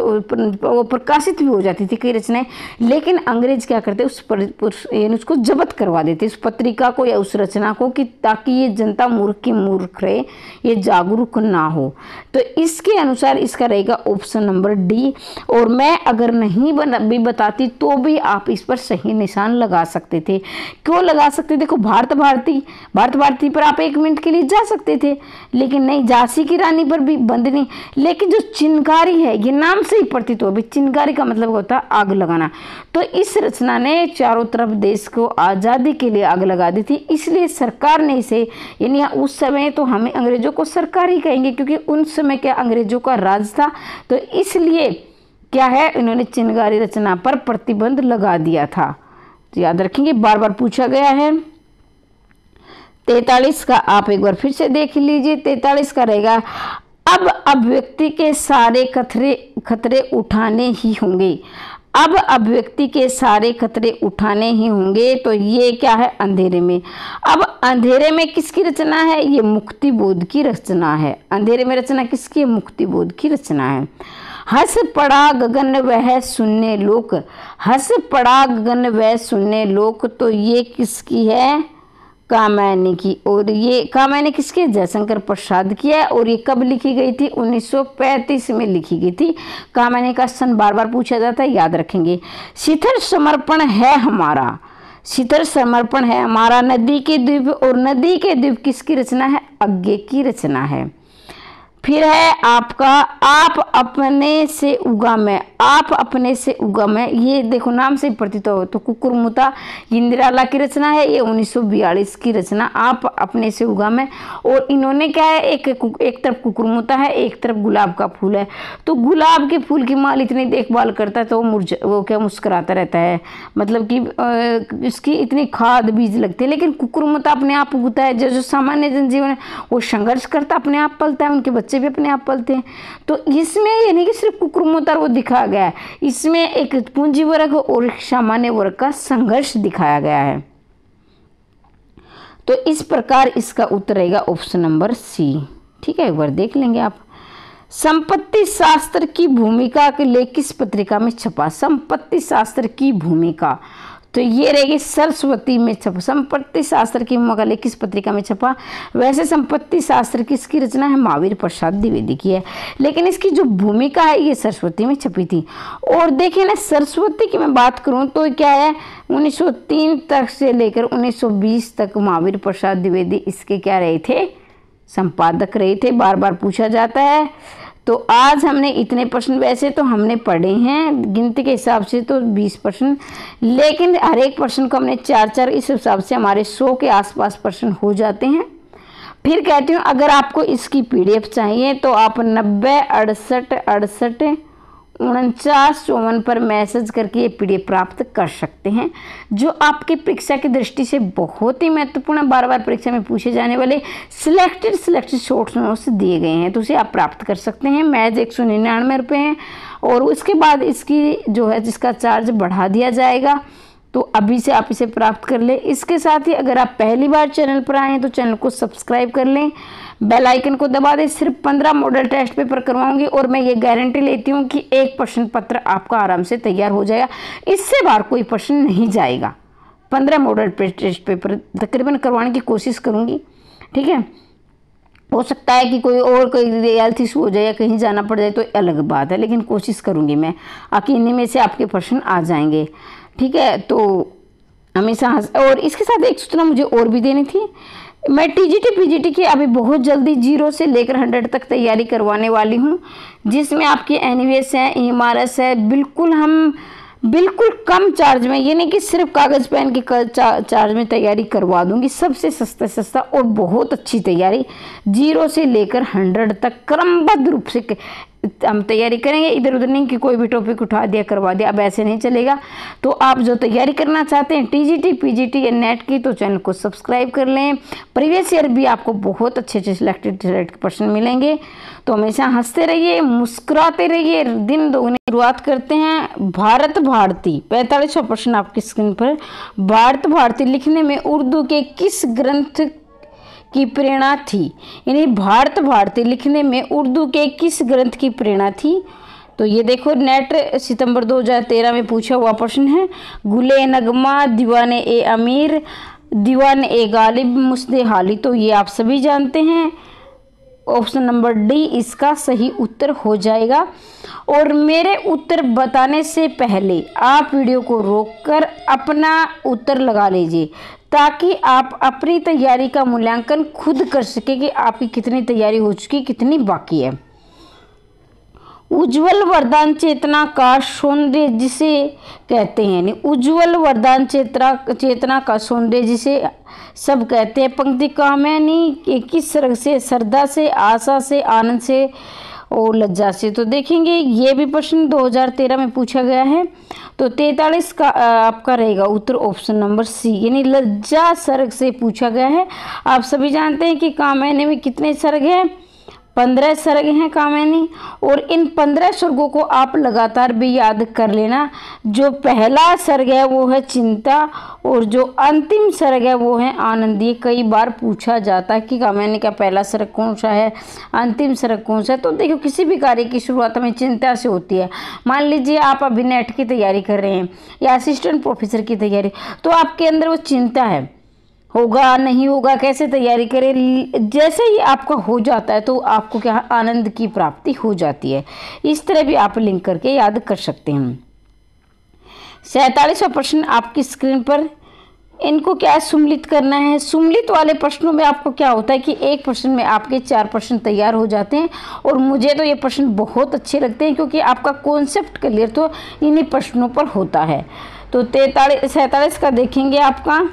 वो प्रकाशित भी हो जाती थी कई रचनाएं, लेकिन अंग्रेज क्या करते उसको जब्त करवा देते उस पत्रिका को या उस रचना को, कि ताकि ये जनता मूर्ख की मूर्ख रहे, ये जागरूक ना हो। तो इसके अनुसार इसका रहेगा ऑप्शन नंबर डी। और मैं अगर नहीं भी बताती तो भी आप इस पर सही निशान लगा सकते थे। क्यों लगा सकते? देखो भारत भारती पर आप 1 मिनट के लिए जा सकते थे, लेकिन नहीं, झांसी की रानी पर भी बंद नहीं। लेकिन जो चिनगारी है, ये नाम से ही प्रतीत हो, चिनगारी का मतलब होता है आग लगाना। तो इस रचना ने चारों तरफ देश को आज़ादी के लिए आग लगा दी थी, इसलिए सरकार ने इसे, यानी उस समय तो हमें अंग्रेजों को सरकार ही कहेंगे क्योंकि उन समय क्या अंग्रेजों का राज था, तो इसलिए क्या है, इन्होंने चिनगारी रचना पर प्रतिबंध लगा दिया था। तो याद रखेंगे, बार बार पूछा गया है। 43 का आप एक बार फिर से देख लीजिए। 43 का रहेगा, अब अभिव्यक्ति के सारे खतरे उठाने ही होंगे। अब अभिव्यक्ति के सारे खतरे उठाने ही होंगे, तो ये क्या है, अंधेरे में। अब अंधेरे में किसकी रचना है? ये मुक्ति बोध की रचना है। अंधेरे में रचना किसकी है? मुक्ति बोध की रचना है। हंस पड़ा गगन वह सुनने लोक, हंस पड़ा गगन वह सुनने लोक, तो ये किसकी है? कामयानी की। और ये कामयानी किसके? जयशंकर प्रसाद की है। और ये कब लिखी गई थी? 1935 में लिखी गई थी। कामयानी का सन बार बार पूछा जाता है, याद रखेंगे। शिथिल समर्पण है हमारा, शिथिल समर्पण है हमारा, नदी के द्वीप। और नदी के द्वीप किसकी रचना है? अज्ञे की रचना है। फिर है आपका, आप अपने से उगा मैं, आप अपने से उगा मैं, ये देखो नाम से प्रतीत हो। तो कुकुरमुता इंदिराला की रचना है, ये 1942 की रचना, आप अपने से उगा मैं। और इन्होंने क्या है, एक तरफ कुकुरमुता है, एक तरफ गुलाब का फूल है। तो गुलाब के फूल की माल इतनी देखभाल करता है तो वो क्या मुस्कुराता रहता है, मतलब कि इसकी इतनी खाद बीज लगते हैं। लेकिन कुकुरमुता अपने आप उगता है। जो सामान्य जनजीवन है वो संघर्ष करता, अपने आप पलता है, उनके बच्चे भी अपने आप पलते हैं। तो इसमें ये नहीं कि सिर्फ कुकुरमुता वो दिखाया गया है, इसमें एक पूंजी वर्ग और एक सामान्य वर्ग का संघर्ष दिखाया गया है। तो इस प्रकार इसका उत्तर रहेगा ऑप्शन नंबर सी। ठीक है, एक बार देख लेंगे आप। संपत्ति शास्त्र की भूमिका के लिए किस पत्रिका में छपा? संपत्ति शास्त्र की भूमिका, तो ये रहेगी सरस्वती में छपा। संपत्ति शास्त्र की भूमिका किस पत्रिका में छपा? वैसे संपत्ति शास्त्र किसकी रचना है? महावीर प्रसाद द्विवेदी की है, लेकिन इसकी जो भूमिका है ये सरस्वती में छपी थी। और देखिए ना, सरस्वती की मैं बात करूं तो क्या है, 1903 तक से लेकर 1920 तक महावीर प्रसाद द्विवेदी इसके क्या रहे थे? संपादक रहे थे। बार बार पूछा जाता है। तो आज हमने इतने प्रश्न, वैसे तो हमने पढ़े हैं गिनती के हिसाब से तो 20 प्रश्न, लेकिन हर एक प्रश्न को हमने 4-4, इस हिसाब से हमारे 100 के आसपास प्रश्न हो जाते हैं। फिर कहती हूँ, अगर आपको इसकी PDF चाहिए तो आप 90 68 68 49 54 पर मैसेज करके ये PDF प्राप्त कर सकते हैं, जो आपकी परीक्षा की दृष्टि से बहुत ही महत्वपूर्ण, बार बार परीक्षा में पूछे जाने वाले सिलेक्टेड शॉर्ट नोट्स दिए गए हैं। तो उसे आप प्राप्त कर सकते हैं। महज 199 रुपये हैं। और उसके बाद इसकी जो है जिसका चार्ज बढ़ा दिया जाएगा, तो अभी से आप इसे प्राप्त कर लें। इसके साथ ही अगर आप पहली बार चैनल पर आए हैं तो चैनल को सब्सक्राइब कर लें, बेल आइकन को दबा दें। सिर्फ 15 मॉडल टेस्ट पेपर करवाऊंगी और मैं ये गारंटी लेती हूँ कि एक प्रश्न पत्र आपका आराम से तैयार हो जाएगा, इससे बाहर कोई प्रश्न नहीं जाएगा। 15 मॉडल टेस्ट पेपर तकरीबन करवाने की कोशिश करूँगी। ठीक है, हो सकता है कि कोई हेल्थ इशू हो जाए या कहीं जाना पड़ जाए तो अलग बात है, लेकिन कोशिश करूँगी मैं, इन्हीं में से आपके प्रश्न आ जाएंगे। ठीक है, तो हमेशा। और इसके साथ एक सूचना मुझे और भी देनी थी, मैं TGT PGT की अभी बहुत जल्दी 0 से लेकर 100 तक तैयारी करवाने वाली हूँ, जिसमें आपकी NVS है, EMRS है। बिल्कुल कम चार्ज में, ये नहीं कि सिर्फ कागज़ पेन के चार्ज में तैयारी करवा दूंगी, सबसे सस्ता और बहुत अच्छी तैयारी 0 से लेकर 100 तक क्रमबद्ध रूप से हम तैयारी करेंगे, इधर उधर नहीं कि कोई भी टॉपिक उठा दिया करवा दिया, अब ऐसे नहीं चलेगा। तो आप जो तैयारी करना चाहते हैं टीजीटी पीजीटी या नेट की, तो चैनल को सब्सक्राइब कर लें। प्रीवियस ईयर भी आपको बहुत अच्छे अच्छे सिलेक्टेड क्वेश्चन मिलेंगे। तो हमेशा हंसते रहिए, मुस्कुराते रहिए, दिन दोगुनी। शुरुआत करते हैं भारत भारती। 45वां प्रश्न आपकी स्क्रीन पर। भारत भारती लिखने में उर्दू के किस ग्रंथ की प्रेरणा थी? यानी भारत भारती लिखने में उर्दू के किस ग्रंथ की प्रेरणा थी? तो ये देखो नेट सितंबर 2013 में पूछा हुआ प्रश्न है। गुले नगमा, दीवाने ए अमीर, दीवान ए गालिब, मुस्दे हाली। तो ये आप सभी जानते हैं, ऑप्शन नंबर डी इसका सही उत्तर हो जाएगा। और मेरे उत्तर बताने से पहले आप वीडियो को रोककर अपना उत्तर लगा लीजिए, ताकि आप अपनी तैयारी का मूल्यांकन खुद कर सके कि आपकी कितनी तैयारी हो चुकी, कितनी बाकी है। उज्ज्वल वरदान चेतना का सौंदर्य जिसे कहते हैं, उज्ज्वल वरदान चेतना का सौंदर्य जिसे सब कहते हैं। पंक्ति कामयानी के किस सर्ग से? श्रद्धा से, आशा से, आनंद से और लज्जा से। तो देखेंगे ये भी प्रश्न 2013 में पूछा गया है। तो 43 का आपका रहेगा उत्तर ऑप्शन नंबर सी, यानी लज्जा सर्ग से पूछा गया है। आप सभी जानते हैं कि कामयानी में कितने सर्ग हैं? 15 सर्ग हैं कामयानी। और इन 15 सर्गों को आप लगातार भी याद कर लेना। जो पहला सर्ग है वो है चिंता, और जो अंतिम सर्ग है वो है आनंद। ये कई बार पूछा जाता है कि कामयानी का पहला सर्ग कौन सा है, अंतिम सर्ग कौन सा है। तो देखो किसी भी कार्य की शुरुआत में चिंता से होती है। मान लीजिए आप अभी नेट की तैयारी कर रहे हैं या असिस्टेंट प्रोफेसर की तैयारी, तो आपके अंदर वो चिंता है, होगा नहीं होगा, कैसे तैयारी करें। जैसे ही आपका हो जाता है तो आपको क्या आनंद की प्राप्ति हो जाती है। इस तरह भी आप लिंक करके याद कर सकते हैं। 47वां प्रश्न आपकी स्क्रीन पर। इनको क्या सुम्मिलित करना है? सुम्मिलित वाले प्रश्नों में आपको क्या होता है कि एक प्रश्न में आपके 4 प्रश्न तैयार हो जाते हैं। और मुझे तो ये प्रश्न बहुत अच्छे लगते हैं, क्योंकि आपका कॉन्सेप्ट क्लियर तो इन्हीं प्रश्नों पर होता है। तो 47 का देखेंगे आपका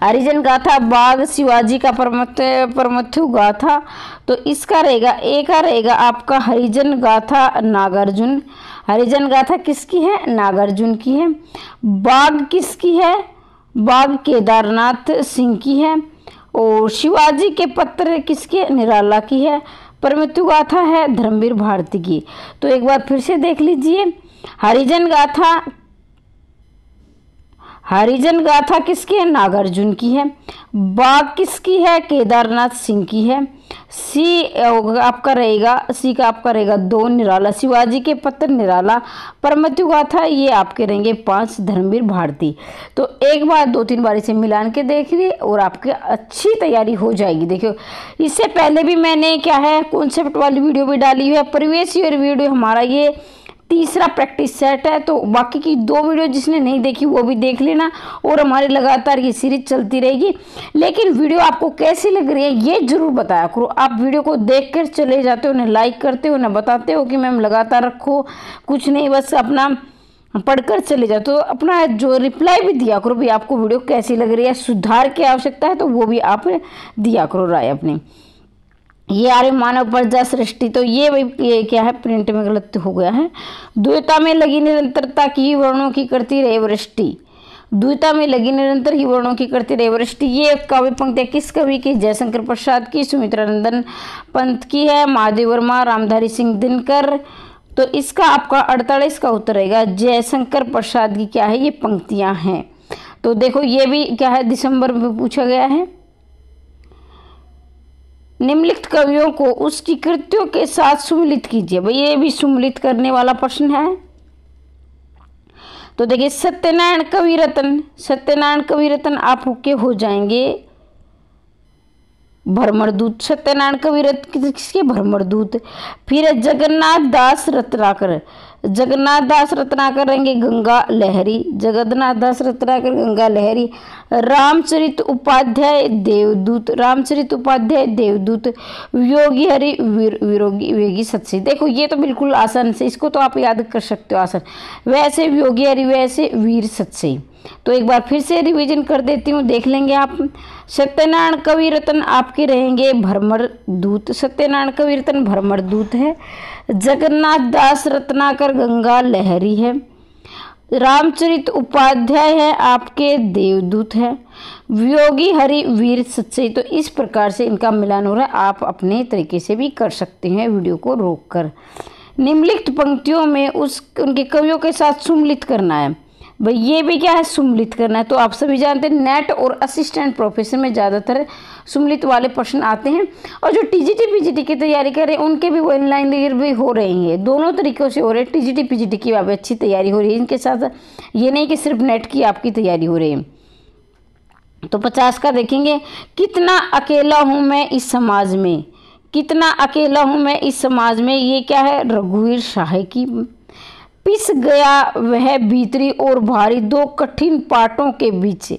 हरिजन गाथा, बाघ, शिवाजी का परमथु गाथा। तो इसका रहेगा एक रहेगा आपका हरिजन गाथा नागार्जुन। हरिजन गाथा किसकी है? नागार्जुन की है। बाघ किसकी है? बाघ केदारनाथ सिंह की है। और शिवाजी के पत्र किसके? निराला की है। परमथु गाथा है धर्मवीर भारती की। तो एक बार फिर से देख लीजिए, हरिजन गाथा किसकी है? नागार्जुन की है। बाघ किसकी है? केदारनाथ सिंह की है। सी का आपका रहेगा 2 निराला, शिवाजी के पत्र निराला, परमथु गाथा ये आपके रहेंगे 5 धर्मवीर भारती। तो एक बार 2-3 बार इसे मिलान के देख लिए और आपकी अच्छी तैयारी हो जाएगी। देखियो इससे पहले भी मैंने क्या है कॉन्सेप्ट वाली वीडियो भी डाली है। प्रीवियस ईयर वीडियो हमारा ये तीसरा प्रैक्टिस सेट है। तो बाकी की 2 वीडियो जिसने नहीं देखी वो भी देख लेना, और हमारी लगातार ये सीरीज चलती रहेगी। लेकिन वीडियो आपको कैसी लग रही है ये जरूर बताया करो। आप वीडियो को देख कर चले जाते हो, उन्हें लाइक करते हो, उन्हें बताते हो कि मैम लगातार रखो, कुछ नहीं बस अपना पढ़कर चले जाओ। तो अपना जो रिप्लाई भी दिया करो भी आपको वीडियो कैसी लग रही है, सुधार की आवश्यकता है तो वो भी आप दिया करो राय अपनी। ये आ रही मानव प्रजा सृष्टि। तो ये क्या है प्रिंट में गलत हो गया है। द्वैता में लगी निरंतरता की वर्णों की करती रहे वृष्टि। द्वैता में लगी निरंतर ही वर्णों की करती रहे वृष्टि। ये काव्य पंक्तियाँ किस कवि की? जयशंकर प्रसाद की, सुमित्रानंदन पंत की है, महादेव वर्मा, रामधारी सिंह दिनकर। तो इसका आपका 48 का उत्तर रहेगा जयशंकर प्रसाद की क्या है ये पंक्तियाँ हैं। तो देखो ये भी क्या है दिसंबर में पूछा गया है। निम्नलिखित कवियों को उसकी कृतियों के साथ सुमिलित कीजिए। भाई ये भी सुमिलित करने वाला प्रश्न है। तो देखिए सत्यनारायण कवि रत्न आपके हो जाएंगे भ्रमरदूत। सत्यनारायण कवि रत्न किसके? भ्रमरदूत। फिर जगन्नाथ दास रत्नाकर रहेंगे गंगा लहरी। जगन्नाथ दास रत्नाकर गंगा लहरी। रामचरित उपाध्याय देवदूत। योगी हरि वियोगी सत्सी। देखो ये तो बिल्कुल आसान से, इसको तो आप याद कर सकते हो आसान। वैसे योगी हरि, वैसे वीर सत्सी। तो एक बार फिर से रिवीजन कर देती हूँ, देख लेंगे आप। सत्यनारायण कवि रत्न आपके रहेंगे भ्रमर दूत, सत्यनारायण कवि रत्न भ्रमर दूत है। जगन्नाथ दास रत्नाकर गंगा लहरी है। रामचरित उपाध्याय है आपके देवदूत है। वियोगी हरि वीर सच्चे। तो इस प्रकार से इनका मिलान हो रहा है, आप अपने तरीके से भी कर सकते हैं वीडियो को रोककर। निम्नलिखित पंक्तियों में उनके कवियों के साथ सुमिलित करना है। भाई ये भी क्या है, सुमिलित करना है। तो आप सभी जानते हैं नेट और असिस्टेंट प्रोफेसर में ज़्यादातर सुमिलित वाले प्रश्न आते हैं, और जो टीजीटी पीजीटी की तैयारी कर रहे हैं उनके भी वो इनलाइन भी हो रहे हैं, दोनों तरीक़ों से हो रहे हैं। टीजीटी पीजीटी की आप अच्छी तैयारी हो रही है, इनके साथ ये नहीं कि सिर्फ नेट की आपकी तैयारी हो रही है। तो 50 का देखेंगे, कितना अकेला हूँ मैं इस समाज में, कितना अकेला हूँ मैं इस समाज में, ये क्या है, रघुवीर शाह की। पिस गया वह भीतरी और भारी दो कठिन पाटों के बीच,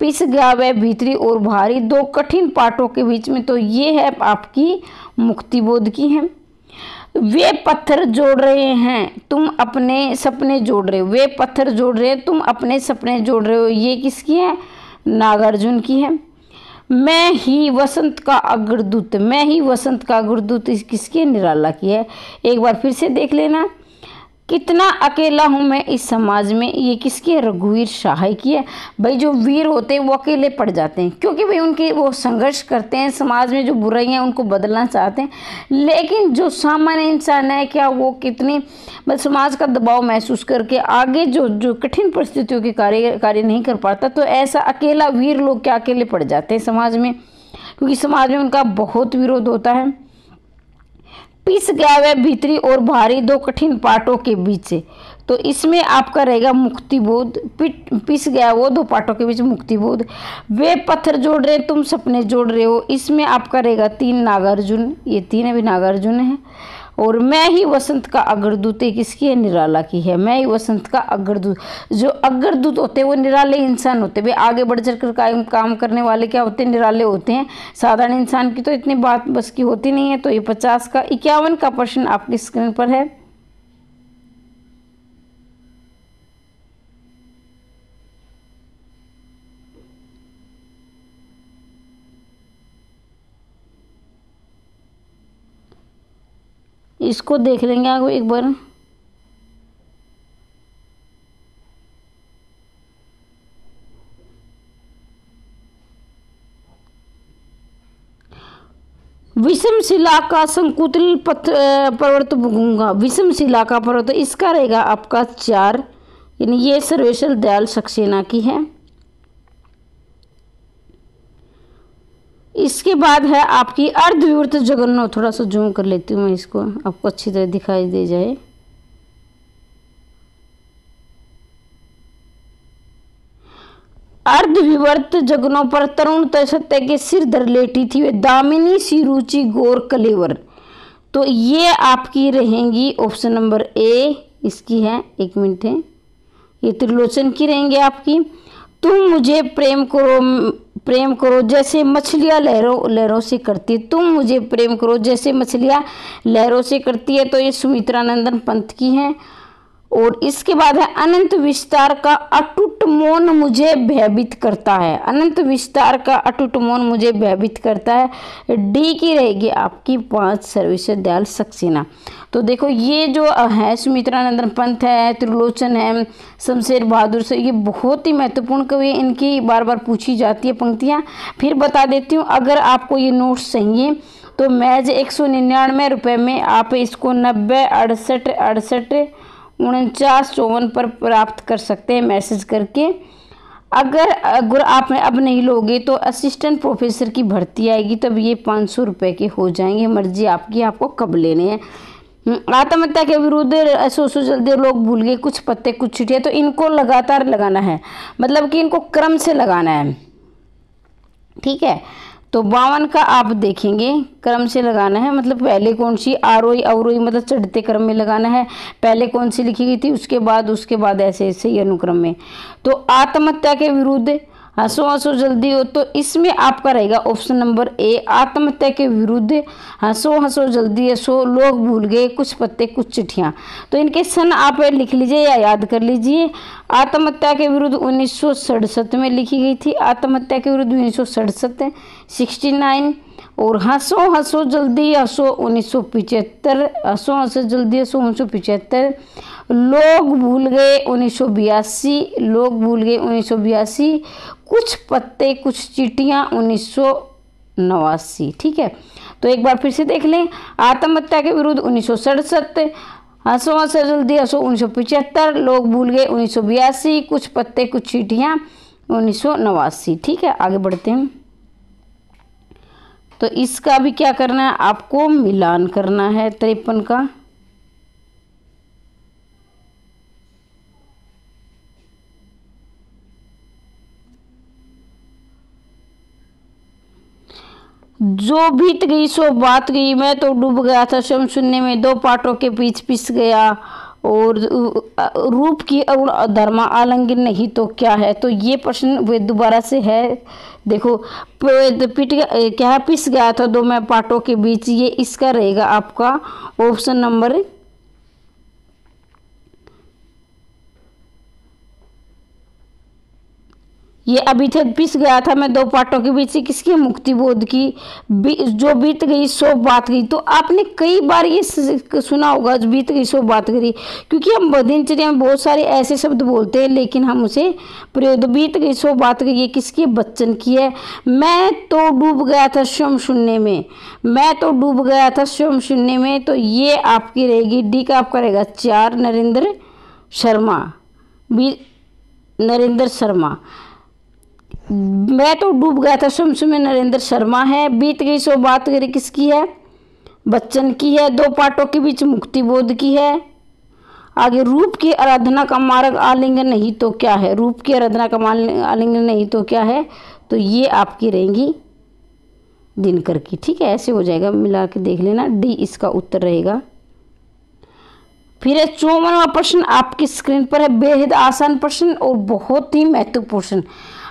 पिस गया वह भीतरी और भारी दो कठिन पाटों के बीच में। तो ये है आपकी मुक्तिबोध की है। वे पत्थर जोड़ रहे हैं तुम अपने सपने जोड़ रहे हो, वे पत्थर जोड़ रहे हैं तुम अपने सपने जोड़ रहे हो, ये किसकी है, नागार्जुन की है। मैं ही वसंत का अग्रदूत, मैं ही वसंत का अग्रदूत किसकी है, निराला की है। एक बार फिर से देख लेना, कितना अकेला हूँ मैं इस समाज में, ये किसकी है, रघुवीर शाह की है। भाई जो वीर होते हैं वो अकेले पड़ जाते हैं, क्योंकि भाई उनके वो संघर्ष करते हैं, समाज में जो बुराइयां उनको बदलना चाहते हैं, लेकिन जो सामान्य इंसान है क्या वो कितनी बस समाज का दबाव महसूस करके आगे जो कठिन परिस्थितियों के कार्य नहीं कर पाता, तो ऐसा अकेला वीर लोग क्या अकेले पड़ जाते हैं समाज में, क्योंकि समाज में उनका बहुत विरोध होता है। पिस गया वह भीतरी और भारी दो कठिन पाटों के बीच, तो इसमें आपका रहेगा मुक्तिबोध। पिस गया वो दो पाटों के बीच, मुक्तिबोध। वे पत्थर जोड़ रहे तुम सपने जोड़ रहे हो, इसमें आपका रहेगा 3 नागार्जुन, ये 3 अभी नागार्जुन है। और मैं ही वसंत का अग्रदूत किसकी है, निराला की है। मैं ही वसंत का अग्रदूत, जो अग्रदूत होते हैं वो निराले इंसान होते हैं, वे आगे बढ़ चढ़कर काम करने वाले क्या होते हैं, निराले होते हैं। साधारण इंसान की तो इतनी बात बस की होती नहीं है। तो ये 50 का 51 का प्रश्न आपकी स्क्रीन पर है। इसको देख लेंगे आगे एक बार। विषम शिला का संकुचिल पर्वत भूंगा, विषम शिला का पर्वत, इसका रहेगा आपका 4, यानी ये सर्वेश्वर दयाल सक्सेना की है। इसके बाद है आपकी अर्धविवृत जगन्नाथ, थोड़ा सा जूम कर लेती हूँ मैं इसको, आपको अच्छी तरह दिखाई दे जाए। अर्धविवृत जगनों पर तरुण सत्य के सिर धर लेटी थी वे दामिनी सी रुचि गौर कलेवर। तो ये आपकी रहेंगी ऑप्शन नंबर ए, इसकी है, 1 मिनट है, ये त्रिलोचन की रहेंगी आपकी। तुम मुझे प्रेम करो जैसे मछलियाँ लहरों से करती है, तुम मुझे प्रेम करो जैसे मछलियाँ लहरों से करती है, तो ये सुमित्रानंदन पंत की हैं। और इसके बाद है अनंत विस्तार का अटूट मौन मुझे भयभीत करता है, अनंत विस्तार का अटूट मौन मुझे भयभीत करता है। डी की रहेगी आपकी 5 सर्वेश्वर दयाल सक्सेना। तो देखो ये जो है सुमित्रानंदन पंत है, त्रिलोचन है, शमशेर बहादुर से, ये बहुत ही महत्वपूर्ण कवि, इनकी बार बार पूछी जाती है पंक्तियाँ। फिर बता देती हूँ, अगर आपको ये नोट्स चाहिए तो महज 199 रुपये में आप इसको 90 68 68 49 54 पर प्राप्त कर सकते हैं मैसेज करके। अगर आप अब नहीं लोगे तो असिस्टेंट प्रोफेसर की भर्ती आएगी, तब ये 500 रुपये के हो जाएंगे, मर्जी आपकी, आपको कब लेने हैं। आत्महत्या के विरुद्ध सो जल्दी लोग भूल गए, कुछ पत्ते कुछ चिट्ठियाँ, तो इनको लगातार लगाना है, मतलब कि इनको क्रम से लगाना है, ठीक है। तो 52 का आप देखेंगे क्रम से लगाना है, मतलब पहले कौन सी आरोही अवरोही मतलब चढ़ते क्रम में लगाना है, पहले कौन सी लिखी गई थी, उसके बाद ऐसे ऐसे ही अनुक्रम में। तो आत्महत्या के विरुद्ध हंसो हंसो जल्दी हो, तो इसमें आपका रहेगा ऑप्शन नंबर ए, आत्महत्या के विरुद्ध हंसो हंसो जल्दी हंसो, लोग भूल गए कुछ पत्ते कुछ चिट्ठियाँ। तो इनके सन आप लिख लीजिए या याद कर लीजिए। आत्महत्या के विरुद्ध 1967 में लिखी गई थी, आत्महत्या के विरुद्ध 1967 69। और हंसो हंसो जल्दी हंसो 1975, हंसो हंसो जल्दी हंसो 1975। लोग भूल गए 1982, लोग भूल गए 1982। कुछ पत्ते कुछ चींटियाँ 1989। ठीक है, तो एक बार फिर से देख लें। आत्महत्या के विरुद्ध 1967, हंसो हंसो जल्दी हंसो 1975, लोग भूल गए 1982, कुछ पत्ते कुछ चींटियाँ 1989। ठीक है, आगे बढ़ते हैं। तो इसका भी क्या करना है, आपको मिलान करना है 53 का। जो बीत गई सो बात गई, मैं तो डूब गया था शम शून्य में, दो पाटों के बीच पिस गया, और रूप की अरुण धर्मा आलिंगन नहीं तो क्या है। तो ये प्रश्न वे दोबारा से है, देखो पिट क्या है, पिस गया था दो मैं पाटों के बीच, ये इसका रहेगा आपका ऑप्शन नंबर ये अभी थे पिस गया था मैं दो पाटों के बीच से, किसकी, मुक्ति बोध की। जो बीत गई सो बात गई, तो आपने कई बार ये सुना होगा जो बीत गई सो बात गई, क्योंकि हम दिनचर्या में बहुत सारे ऐसे शब्द बोलते हैं लेकिन हम उसे प्रयोग, बीत गई सो बात गई ये किसकी, बच्चन की है। मैं तो डूब गया था स्वयं शून्य में, मैं तो डूब गया था स्वयं शून्य में, तो ये आपकी रहेगी डी का आपका रहेगा 4, नरेंद्र शर्मा, नरेंद्र शर्मा। मैं तो डूब गया था स्वयं में नरेंद्र शर्मा है, बीत गई सो बात करी किसकी है, बच्चन की है, दो पाटों के बीच मुक्ति बोध की है। आगे रूप की आराधना का मार्ग आलिंगन नहीं तो क्या है, रूप की आराधना का आलिंगन नहीं तो क्या है, तो ये आपकी रहेंगी दिनकर की। ठीक है, ऐसे हो जाएगा, मिला के देख लेना, डी इसका उत्तर रहेगा। फिर 54वां प्रश्न आपकी स्क्रीन पर है, बेहद आसान प्रश्न और बहुत ही महत्वपूर्ण प्रश्न,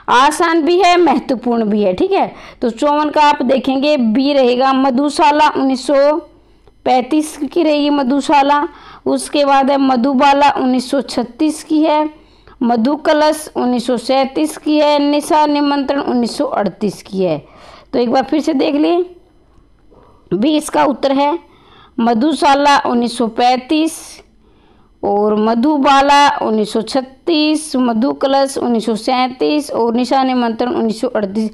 आसान भी है महत्वपूर्ण भी है। ठीक है, तो 54 का आप देखेंगे बी रहेगा, मधुशाला 1935 की रहेगी मधुशाला। उसके बाद है मधुबाला 1936 की है, मधु कलश 1937 की है, निशा निमंत्रण 1938 की है। तो एक बार फिर से देख लें, बी इसका उत्तर है, मधुशाला 1935 और मधुबाला 1936, मधु कलश 1937 और निशा निमंत्रण 1938।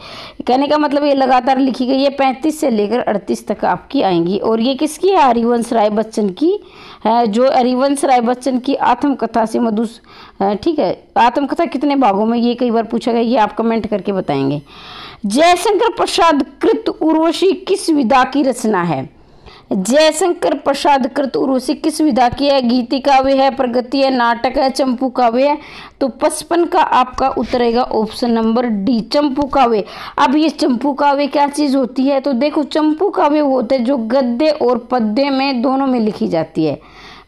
कहने का मतलब ये लगातार लिखी गई है, 35 से लेकर 38 तक आपकी आएंगी। और ये किसकी है, हरिवंश राय बच्चन की है, जो हरिवंश राय बच्चन की आत्मकथा से मधु। ठीक है, आत्मकथा कितने भागों में, ये कई बार पूछा गया, ये आप कमेंट करके बताएंगे। जयशंकर प्रसाद कृत उर्वशी किस विधा की रचना है, जयशंकर प्रसाद कृत उर्वशी किस विधा की है, गीति काव्य है, प्रगति है, नाटक है, चंपू काव्य है। तो 55 का आपका उत्तर रहेगा ऑप्शन नंबर डी, चंपू काव्य। अब ये चंपू काव्य क्या चीज होती है, तो देखो चंपू काव्य होते हैं जो गद्य और पद्य में दोनों में लिखी जाती है,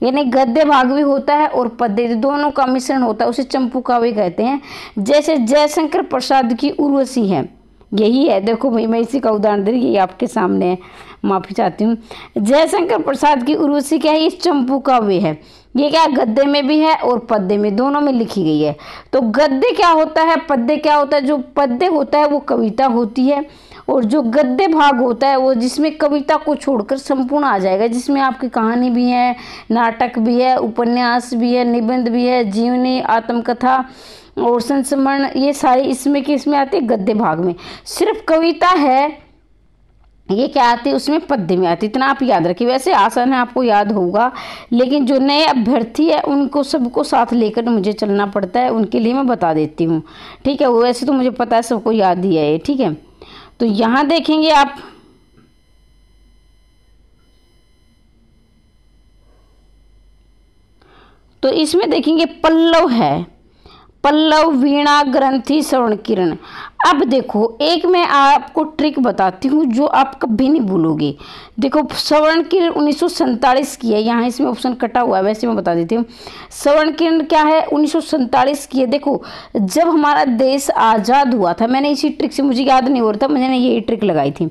यानी गद्य भाग भी होता है और पद्य दोनों का मिश्रण होता है, उसे चंपू काव्य कहते हैं। जैसे जयशंकर प्रसाद की उर्वशी है, यही है, देखो भाई मैं इसी का उदाहरण दे रही, ये आपके सामने है, माफ़ी चाहती हूँ। जयशंकर प्रसाद की उर्वशी क्या है, ये चंपू काव्य है, ये क्या गद्य में भी है और पद्य में, दोनों में लिखी गई है। तो गद्य क्या होता है, पद्य क्या होता है, जो पद्य होता है वो कविता होती है, और जो गद्य भाग होता है वो जिसमें कविता को छोड़कर संपूर्ण आ जाएगा, जिसमें आपकी कहानी भी है, नाटक भी है, उपन्यास भी है, निबंध भी है, जीवनी, आत्मकथा और संस्मरण, ये सारी इसमें किसमें आती है, गद्य भाग में। सिर्फ कविता है ये क्या आती है, उसमें पद्य में आती है, इतना आप याद रखिए। वैसे आसान है, आपको याद होगा, लेकिन जो नए अभ्यर्थी है उनको सबको साथ लेकर मुझे चलना पड़ता है, उनके लिए मैं बता देती हूँ। ठीक है, वैसे तो मुझे पता है सबको याद ही है ये। ठीक है, तो यहाँ देखेंगे आप, तो इसमें देखेंगे पल्लव है, पल्लव, वीणा, ग्रंथि, श्रवण किरण। अब देखो, एक मैं आपको ट्रिक बताती हूँ जो आप कभी नहीं भूलोगे। देखो, श्रवण किरण 1947 की है, यहाँ इसमें ऑप्शन कटा हुआ है, वैसे मैं बता देती हूँ। श्रवण किरण क्या है, 1947 की है। देखो, जब हमारा देश आज़ाद हुआ था, मैंने इसी ट्रिक से, मुझे याद नहीं हो रहा था, मैंने यही ट्रिक लगाई थी।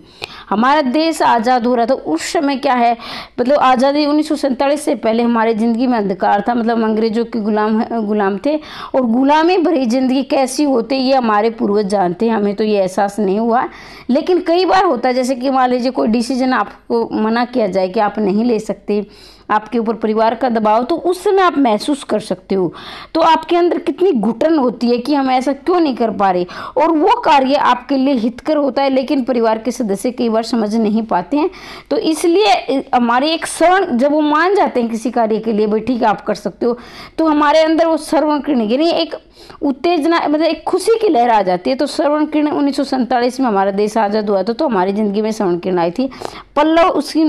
हमारा देश आज़ाद हो रहा था उस समय, क्या है मतलब आज़ादी 1947 से पहले हमारी ज़िंदगी में अंधकार था, मतलब अंग्रेज़ों के गुलाम थे। और गुलामी भरी ज़िंदगी कैसी होती है ये हमारे पूर्वज जानते हैं, हमें तो ये एहसास नहीं हुआ। लेकिन कई बार होता है, जैसे कि मान लीजिए कोई डिसीजन आपको मना किया जाए कि आप नहीं ले सकते, आपके ऊपर परिवार का दबाव, तो उस समय आप महसूस कर सकते हो। तो आपके अंदर कितनी घुटन होती है कि हम ऐसा क्यों नहीं कर पा रहे, और वो कार्य आपके लिए हितकर होता है, लेकिन परिवार के सदस्य कई बार समझ नहीं पाते हैं। तो इसलिए हमारे एक श्रवण, जब वो मान जाते हैं किसी कार्य के लिए, भाई ठीक है आप कर सकते हो, तो हमारे अंदर वो श्रवण किरण यानी एक उत्तेजना, मतलब एक खुशी की लहर आ जाती है। तो श्रवण किरण 1947 में हमारा देश आज़ाद हुआ था, तो हमारी ज़िंदगी में श्रवण किरण आई थी। पल्लव उसकी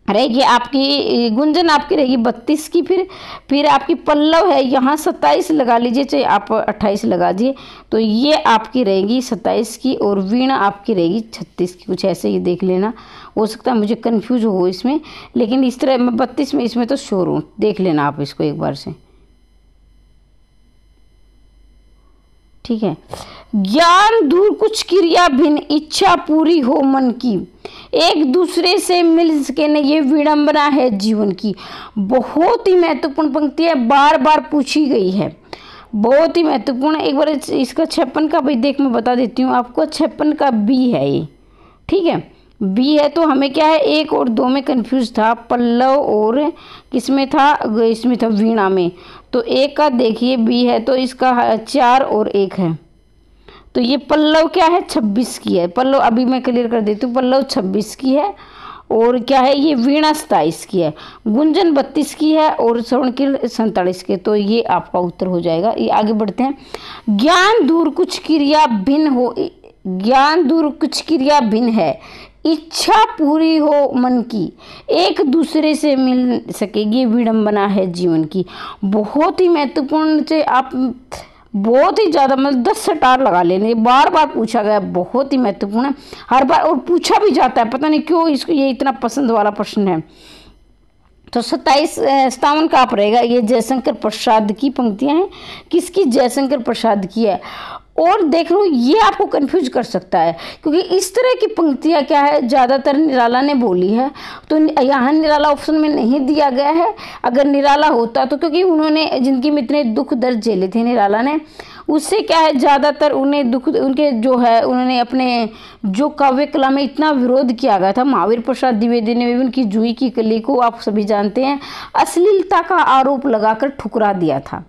रहेगी आपकी, गुंजन आपकी रहेगी 32 की। फिर आपकी पल्लव है यहाँ 27 लगा लीजिए, चाहे आप 28 लगा दीजिए, तो ये आपकी रहेगी 27 की। और वीणा आपकी रहेगी 36 की, कुछ ऐसे ही देख लेना, हो सकता है मुझे कंफ्यूज हो इसमें, लेकिन इस तरह मैं 32 में इसमें तो श्योर हूँ, देख लेना आप इसको एक बार से, ठीक है। ज्ञान दूर कुछ क्रिया भिन्न, इच्छा पूरी हो मन की, एक दूसरे से मिल सके न ये विडंबना है जीवन की। बहुत ही महत्वपूर्ण पंक्ति है, बार बार पूछी गई है, बहुत ही महत्वपूर्ण। एक बार इसका 56 का भाई देख मैं बता देती हूँ आपको, 56 का बी है ये, ठीक है, बी है। तो हमें क्या है 1 और 2 में कंफ्यूज था, पल्लव और किसमें था, इसमें था वीणा में। तो 1 का देखिए बी है, तो इसका 4 और 1 है, तो ये पल्लव क्या है 26 की है। पल्लव अभी मैं क्लियर कर देती हूँ, पल्लव 26 की है, और क्या है ये वीणा 27 की है, गुंजन 32 की है, और श्रवण किरण 47 की। तो ये आपका उत्तर हो जाएगा। ये आगे बढ़ते हैं। ज्ञान दूर कुछ क्रिया भिन्न हो, ज्ञान दूर कुछ क्रिया भिन्न है, इच्छा पूरी हो मन की, एक दूसरे से मिल सकेगी विडंबना है जीवन की। बहुत ही महत्वपूर्ण से आप बहुत ही ज़्यादा, मतलब 10 स्टार लगा लेने, बार बार पूछा गया, बहुत ही महत्वपूर्ण है हर बार, और पूछा भी जाता है, पता नहीं क्यों इसको ये इतना पसंद वाला प्रश्न है। तो 57 का आप रहेगा, ये जयशंकर प्रसाद की पंक्तियां हैं। किसकी, जयशंकर प्रसाद की है। और देख लो ये आपको कंफ्यूज कर सकता है, क्योंकि इस तरह की पंक्तियां क्या है ज़्यादातर निराला ने बोली है, तो यहाँ निराला ऑप्शन में नहीं दिया गया है। अगर निराला होता तो, क्योंकि उन्होंने जिंदगी में इतने दुख दर्द झेले थे निराला ने, उससे क्या है ज़्यादातर उन्हें दुख, उनके जो है उन्होंने अपने जो काव्य कला में इतना विरोध किया गया था। महावीर प्रसाद द्विवेदी ने भी उनकी जूही की कली को आप सभी जानते हैं अश्लीलता का आरोप लगाकर ठुकरा दिया था,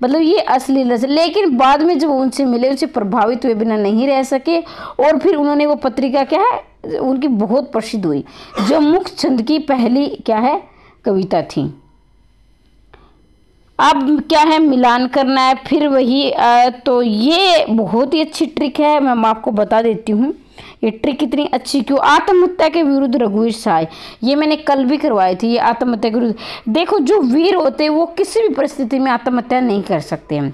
मतलब ये अश्लील से। लेकिन बाद में जब उनसे मिले, उनसे प्रभावित हुए बिना नहीं रह सके, और फिर उन्होंने वो पत्रिका क्या है उनकी बहुत प्रसिद्ध हुई, जो मुक्तछंद की पहली क्या है कविता थी। अब क्या है मिलान करना है, फिर वही तो ये बहुत ही अच्छी ट्रिक है, मैं आपको बता देती हूँ ये ट्रिक कितनी अच्छी क्यों। आत्महत्या के विरुद्ध रघुवीर सहाय, ये मैंने कल भी करवाई थी। ये आत्महत्या के विरुद्ध, देखो जो वीर होते हैं वो किसी भी परिस्थिति में आत्महत्या नहीं कर सकते हैं,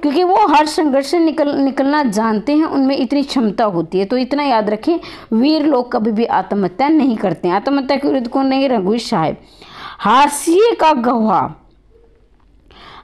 क्योंकि वो हर संघर्ष से निकलना जानते हैं, उनमें इतनी क्षमता होती है। तो इतना याद रखें, वीर लोग कभी भी आत्महत्या नहीं करते हैं। आत्महत्या के विरुद्ध कौन नहीं, रघुवीर सहाय। हाशिए का गवाह,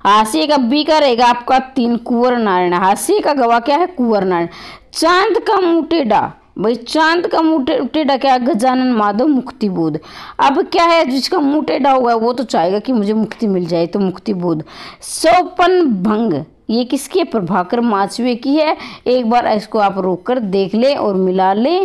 हाशिए का बी का रहेगा आपका 3 कुंवर नारायण। हाशिए का गवाह क्या है, कुंवर नारायण। चांद का मुंह टेढ़ा, भाई चांद का मुंह टेढ़ा क्या, गजानन माधव मुक्ति बोध। अब क्या है जिसका मुंह टेढ़ा हुआ है वो तो चाहेगा कि मुझे मुक्ति मिल जाए, तो मुक्ति बोध। सोपन भंग, ये किसकी है, प्रभाकर माचवे की है। एक बार इसको आप रोक कर देख ले और मिला ले,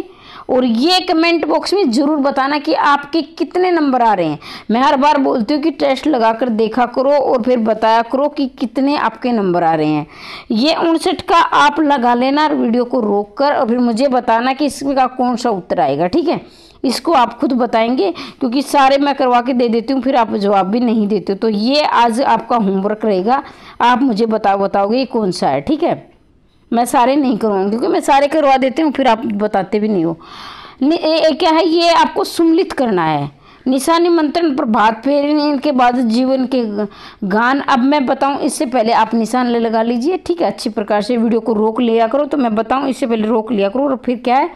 और ये कमेंट बॉक्स में ज़रूर बताना कि आपके कितने नंबर आ रहे हैं। मैं हर बार बोलती हूँ कि टेस्ट लगाकर देखा करो और फिर बताया करो कि कितने आपके नंबर आ रहे हैं। ये 59 का आप लगा लेना वीडियो को रोक कर, और फिर मुझे बताना कि इसका कौन सा उत्तर आएगा, ठीक है। इसको आप खुद बताएंगे, क्योंकि सारे मैं करवा के दे देती हूँ, फिर आप जवाब भी नहीं देते। तो ये आज आपका होमवर्क रहेगा, आप मुझे बताओगे ये कौन सा है, ठीक है। मैं सारे नहीं करवाऊंगी, क्योंकि मैं सारे करवा देती हूँ फिर आप बताते भी नहीं हो। क्या है, ये आपको सुम्मिलित करना है, निशानी मंत्रण, प्रभात फेरी, नींद के बाद जीवन के गान। अब मैं बताऊं इससे पहले आप निशान लगा लीजिए, ठीक है। अच्छी प्रकार से वीडियो को रोक लिया करो, तो मैं बताऊं इससे पहले रोक लिया करो और फिर क्या है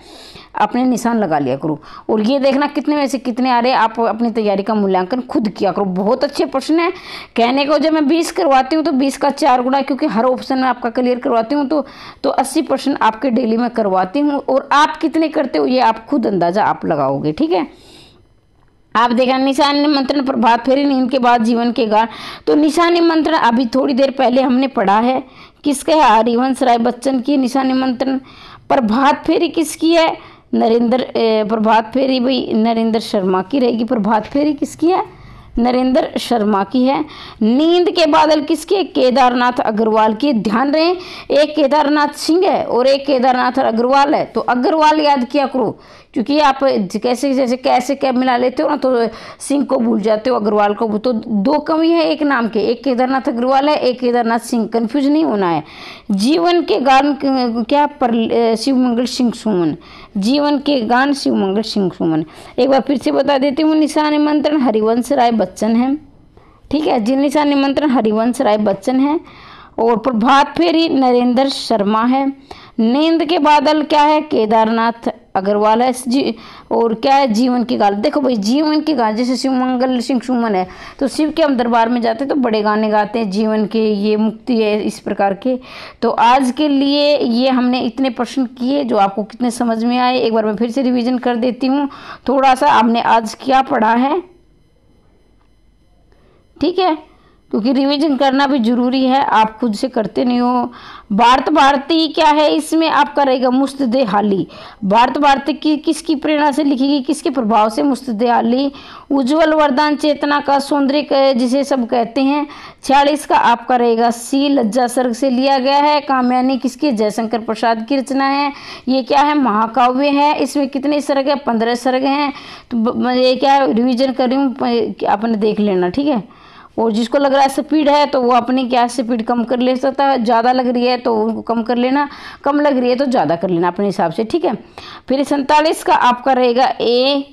अपने निशान लगा लिया करो। और ये देखना कितने में से कितने आ रहे हैं, आप अपनी तैयारी का मूल्यांकन खुद किया करो। बहुत अच्छे प्रश्न है। कहने को जब मैं 20 करवाती हूँ तो 20 का 4 गुना, क्योंकि हर ऑप्शन में आपका क्लियर करवाती हूँ, तो 80% आपके डेली में करवाती हूँ। और आप कितने करते हो ये आप खुद अंदाजा आप लगाओगे, ठीक है। आप देखा निशानी मंत्रण, प्रभात फेरी, नींद के बाद जीवन के गान। तो निशानी मंत्रण अभी थोड़ी देर पहले हमने पढ़ा है, किसका है, हरिवंश राय बच्चन की निशानी मंत्रण। प्रभात फेरी किसकी है, प्रभात फेरी भाई नरेंद्र शर्मा की रहेगी। प्रभात फेरी किसकी है, नरेंद्र शर्मा की है। नींद के बादल किसके, केदारनाथ अग्रवाल की। ध्यान रहे एक केदारनाथ सिंह है और एक केदारनाथ अग्रवाल है, तो अग्रवाल याद किया करो, क्योंकि आप कैसे क्या मिला लेते हो ना, तो सिंह को भूल जाते हो, अग्रवाल को। तो 2 कमी है एक नाम के, एक केदारनाथ अग्रवाल है, एक केदारनाथ सिंह, कंफ्यूज नहीं होना है। जीवन के गान क्या, शिवमंगल सिंह सुमन। जीवन के गान शिवमंगल सिंह सुमन। एक बार फिर से बता देती हूँ, निशानी मंत्रण हरिवंश राय बच्चन है, ठीक है जी। निशानी मंत्रण हरिवंश राय बच्चन है। और प्रभात फेरी नरेंद्र शर्मा है। नींद के बादल क्या है, केदारनाथ अग्रवाल है जी। और क्या है, जीवन की गान। देखो भाई जीवन की गान, जैसे शिवमंगल सिंह सुमन है तो शिव के हम दरबार में जाते हैं तो बड़े गाने गाते हैं, जीवन के, ये मुक्ति है, इस प्रकार के। तो आज के लिए ये हमने इतने प्रश्न किए जो आपको कितने समझ में आए, एक बार मैं फिर से रिवीजन कर देती हूँ। थोड़ा सा आपने आज क्या पढ़ा है, ठीक है, क्योंकि रिवीजन करना भी जरूरी है, आप खुद से करते नहीं हो। भारत भारती क्या है, इसमें आपका रहेगा मुस्तदे हाली। भारत भारती की किसकी प्रेरणा से लिखी गई, किसके प्रभाव से, मुस्तदे हाली। उज्जवल वरदान चेतना का सौंदर्य जिसे सब कहते हैं। 46 का आपका रहेगा सी, लज्जा सर्ग से लिया गया है। कामयानी किसकी, जयशंकर प्रसाद की रचना है। ये क्या है, महाकाव्य है। इसमें कितने सर्ग है, 15 सर्ग हैं। तो ये क्या रिविजन कर रही हूँ, आपने देख लेना, ठीक है। और जिसको लग रहा है स्पीड है तो वो अपनी क्या स्पीड कम कर ले सकता है, ज़्यादा लग रही है तो उनको कम कर लेना, कम लग रही है तो ज़्यादा कर लेना अपने हिसाब से, ठीक है। फिर 47 का आपका रहेगा ए,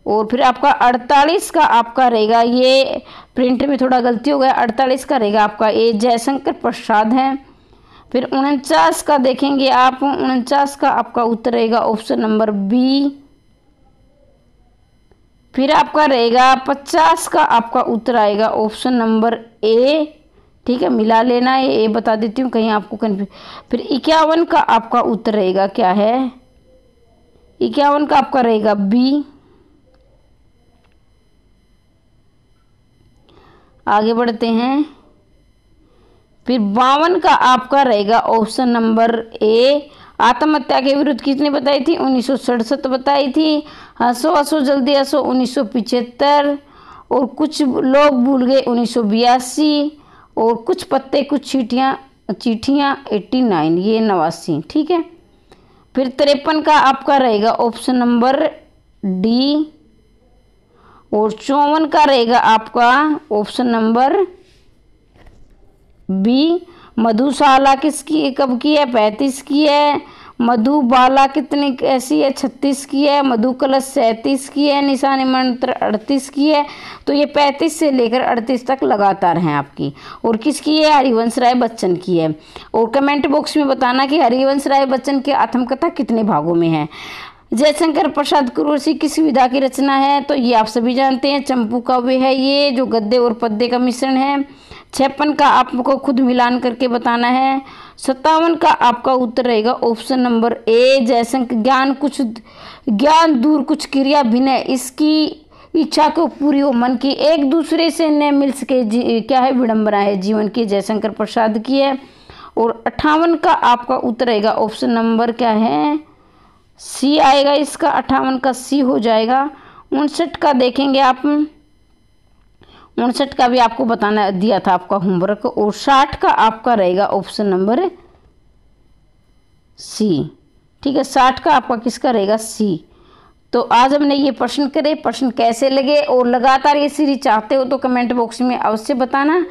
और फिर आपका 48 का आपका रहेगा, ये प्रिंट में थोड़ा गलती हो गया, 48 का रहेगा आपका ए, जयशंकर प्रसाद है। फिर 49 का देखेंगे आप, 49 का आपका उत्तर रहेगा ऑप्शन नंबर बी। फिर आपका रहेगा 50 का आपका उत्तर आएगा ऑप्शन नंबर ए, ठीक है, मिला लेना है, ए बता देती हूँ कहीं आपको कन्फ्यूज। फिर 51 का आपका उत्तर रहेगा क्या है, 51 का आपका रहेगा बी। आगे बढ़ते हैं। फिर 52 का आपका रहेगा ऑप्शन नंबर ए। आत्महत्या के विरुद्ध किसने बताई थी, 1967 बताई थी। हंसो हंसो जल्दी हंसो 1975। और कुछ लोग भूल गए 1982। और कुछ पत्ते कुछ चीटियाँ 89, ये 89, ठीक है। फिर 53 का आपका रहेगा ऑप्शन नंबर डी। और 54 का रहेगा आपका ऑप्शन नंबर बी। मधुशाला किसकी कब की है, 35 की है। मधुबाला कितनी ऐसी है, 36 की है। मधु कलश 37 की है। निशानी मंत्र 38 की है। तो ये 35 से लेकर 38 तक लगातार हैं आपकी। और किसकी है, हरिवंश राय बच्चन की है। और कमेंट बॉक्स में बताना कि हरिवंश राय बच्चन की आत्मकथा कितने भागों में है। जयशंकर प्रसाद कुरैशी किस विधा की रचना है, तो ये आप सभी जानते हैं, चंपू काव्य है ये, जो गद्य और पद्य का मिश्रण है। 56 का आपको खुद मिलान करके बताना है। 57 का आपका उत्तर रहेगा ऑप्शन नंबर ए, जयशंकर। ज्ञान दूर कुछ क्रिया भिन्न, इसकी इच्छा को पूरी हो मन की, एक दूसरे से न मिल सके क्या है, विडंबना है जीवन की, जयशंकर प्रसाद की है। और 58 का आपका उत्तर रहेगा ऑप्शन नंबर क्या है, सी आएगा इसका, 58 का सी हो जाएगा। 59 का देखेंगे आप, 59 का भी आपको बताना दिया था आपका होमवर्क। और 60 का आपका रहेगा ऑप्शन नंबर सी, ठीक है। 60 का आपका किसका रहेगा, सी। तो आज हमने ये प्रश्न करे, प्रश्न कैसे लगे और लगातार ये सीरीज चाहते हो तो कमेंट बॉक्स में अवश्य बताना।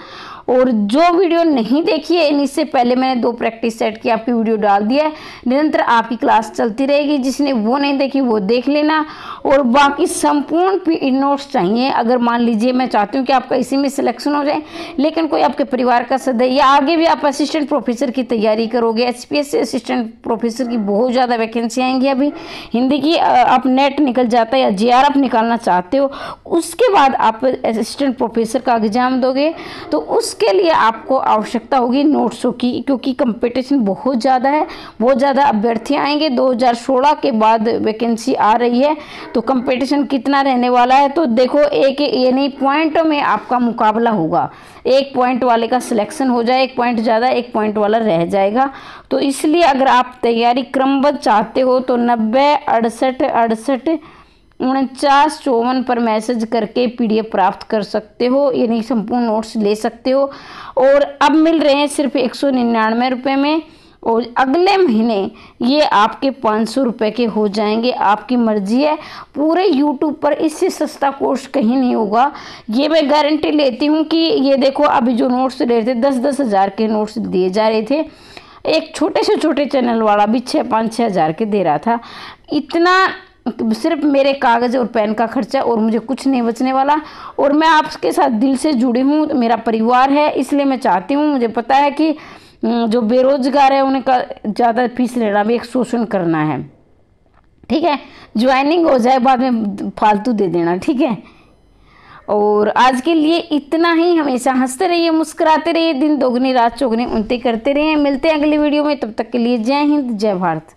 और जो वीडियो नहीं देखी है, इससे पहले मैंने 2 प्रैक्टिस सेट की आपकी वीडियो डाल दिया है। निरंतर आपकी क्लास चलती रहेगी, जिसने वो नहीं देखी वो देख लेना। और बाकी संपूर्ण पीडी नोट्स चाहिए। अगर मान लीजिए मैं चाहती हूँ कि आपका इसी में सिलेक्शन हो जाए, लेकिन कोई आपके परिवार का सदस्य या आगे भी आप असिस्टेंट प्रोफेसर की तैयारी करोगे, HPSC असिस्टेंट प्रोफेसर की बहुत ज़्यादा वैकेंसी आएंगी। अभी हिंदी की आप नेट निकल जाता है या JRF निकालना चाहते हो, उसके बाद आप असिस्टेंट प्रोफेसर का एग्जाम दोगे, तो उसके लिए आपको आवश्यकता होगी नोट्सों की, क्योंकि कंपटीशन बहुत ज़्यादा है, बहुत ज़्यादा अभ्यर्थी आएंगे। 2016 के बाद वैकेंसी आ रही है, तो कंपटीशन कितना रहने वाला है। तो देखो, एक यानी पॉइंटों में आपका मुकाबला होगा। 1 पॉइंट वाले का सिलेक्शन हो जाए, 1 पॉइंट ज़्यादा, 1 पॉइंट वाला रह जाएगा। तो इसलिए अगर आप तैयारी क्रमबद्ध चाहते हो तो 90 68 68 49 54 पर मैसेज करके PDF प्राप्त कर सकते हो, यानी संपूर्ण नोट्स ले सकते हो। और अब मिल रहे हैं सिर्फ 199 रुपये में, और अगले महीने ये आपके 500 रुपये के हो जाएंगे। आपकी मर्जी है। पूरे YouTube पर इससे सस्ता कोर्स कहीं नहीं होगा, ये मैं गारंटी लेती हूँ। कि ये देखो, अभी जो नोट्स ले रहे थे 10-10 हज़ार के नोट्स दिए जा रहे थे, एक छोटे से छोटे चैनल वाला भी 5-6 हज़ार के दे रहा था। इतना सिर्फ मेरे कागज़ और पेन का खर्चा, और मुझे कुछ नहीं बचने वाला। और मैं आपके साथ दिल से जुड़ी हूँ, मेरा परिवार है, इसलिए मैं चाहती हूँ। मुझे पता है कि जो बेरोजगार है उनका ज़्यादा फीस लेना भी एक शोषण करना है। ठीक है, ज्वाइनिंग हो जाए बाद में फालतू दे देना, ठीक है। और आज के लिए इतना ही। हमेशा हंसते रहिए, मुस्कुराते रहिए, दिन दोगुनी रात चौगुनी उनते करते रहिए। मिलते हैं अगली वीडियो में, तब तक के लिए जय हिंद, जय भारत।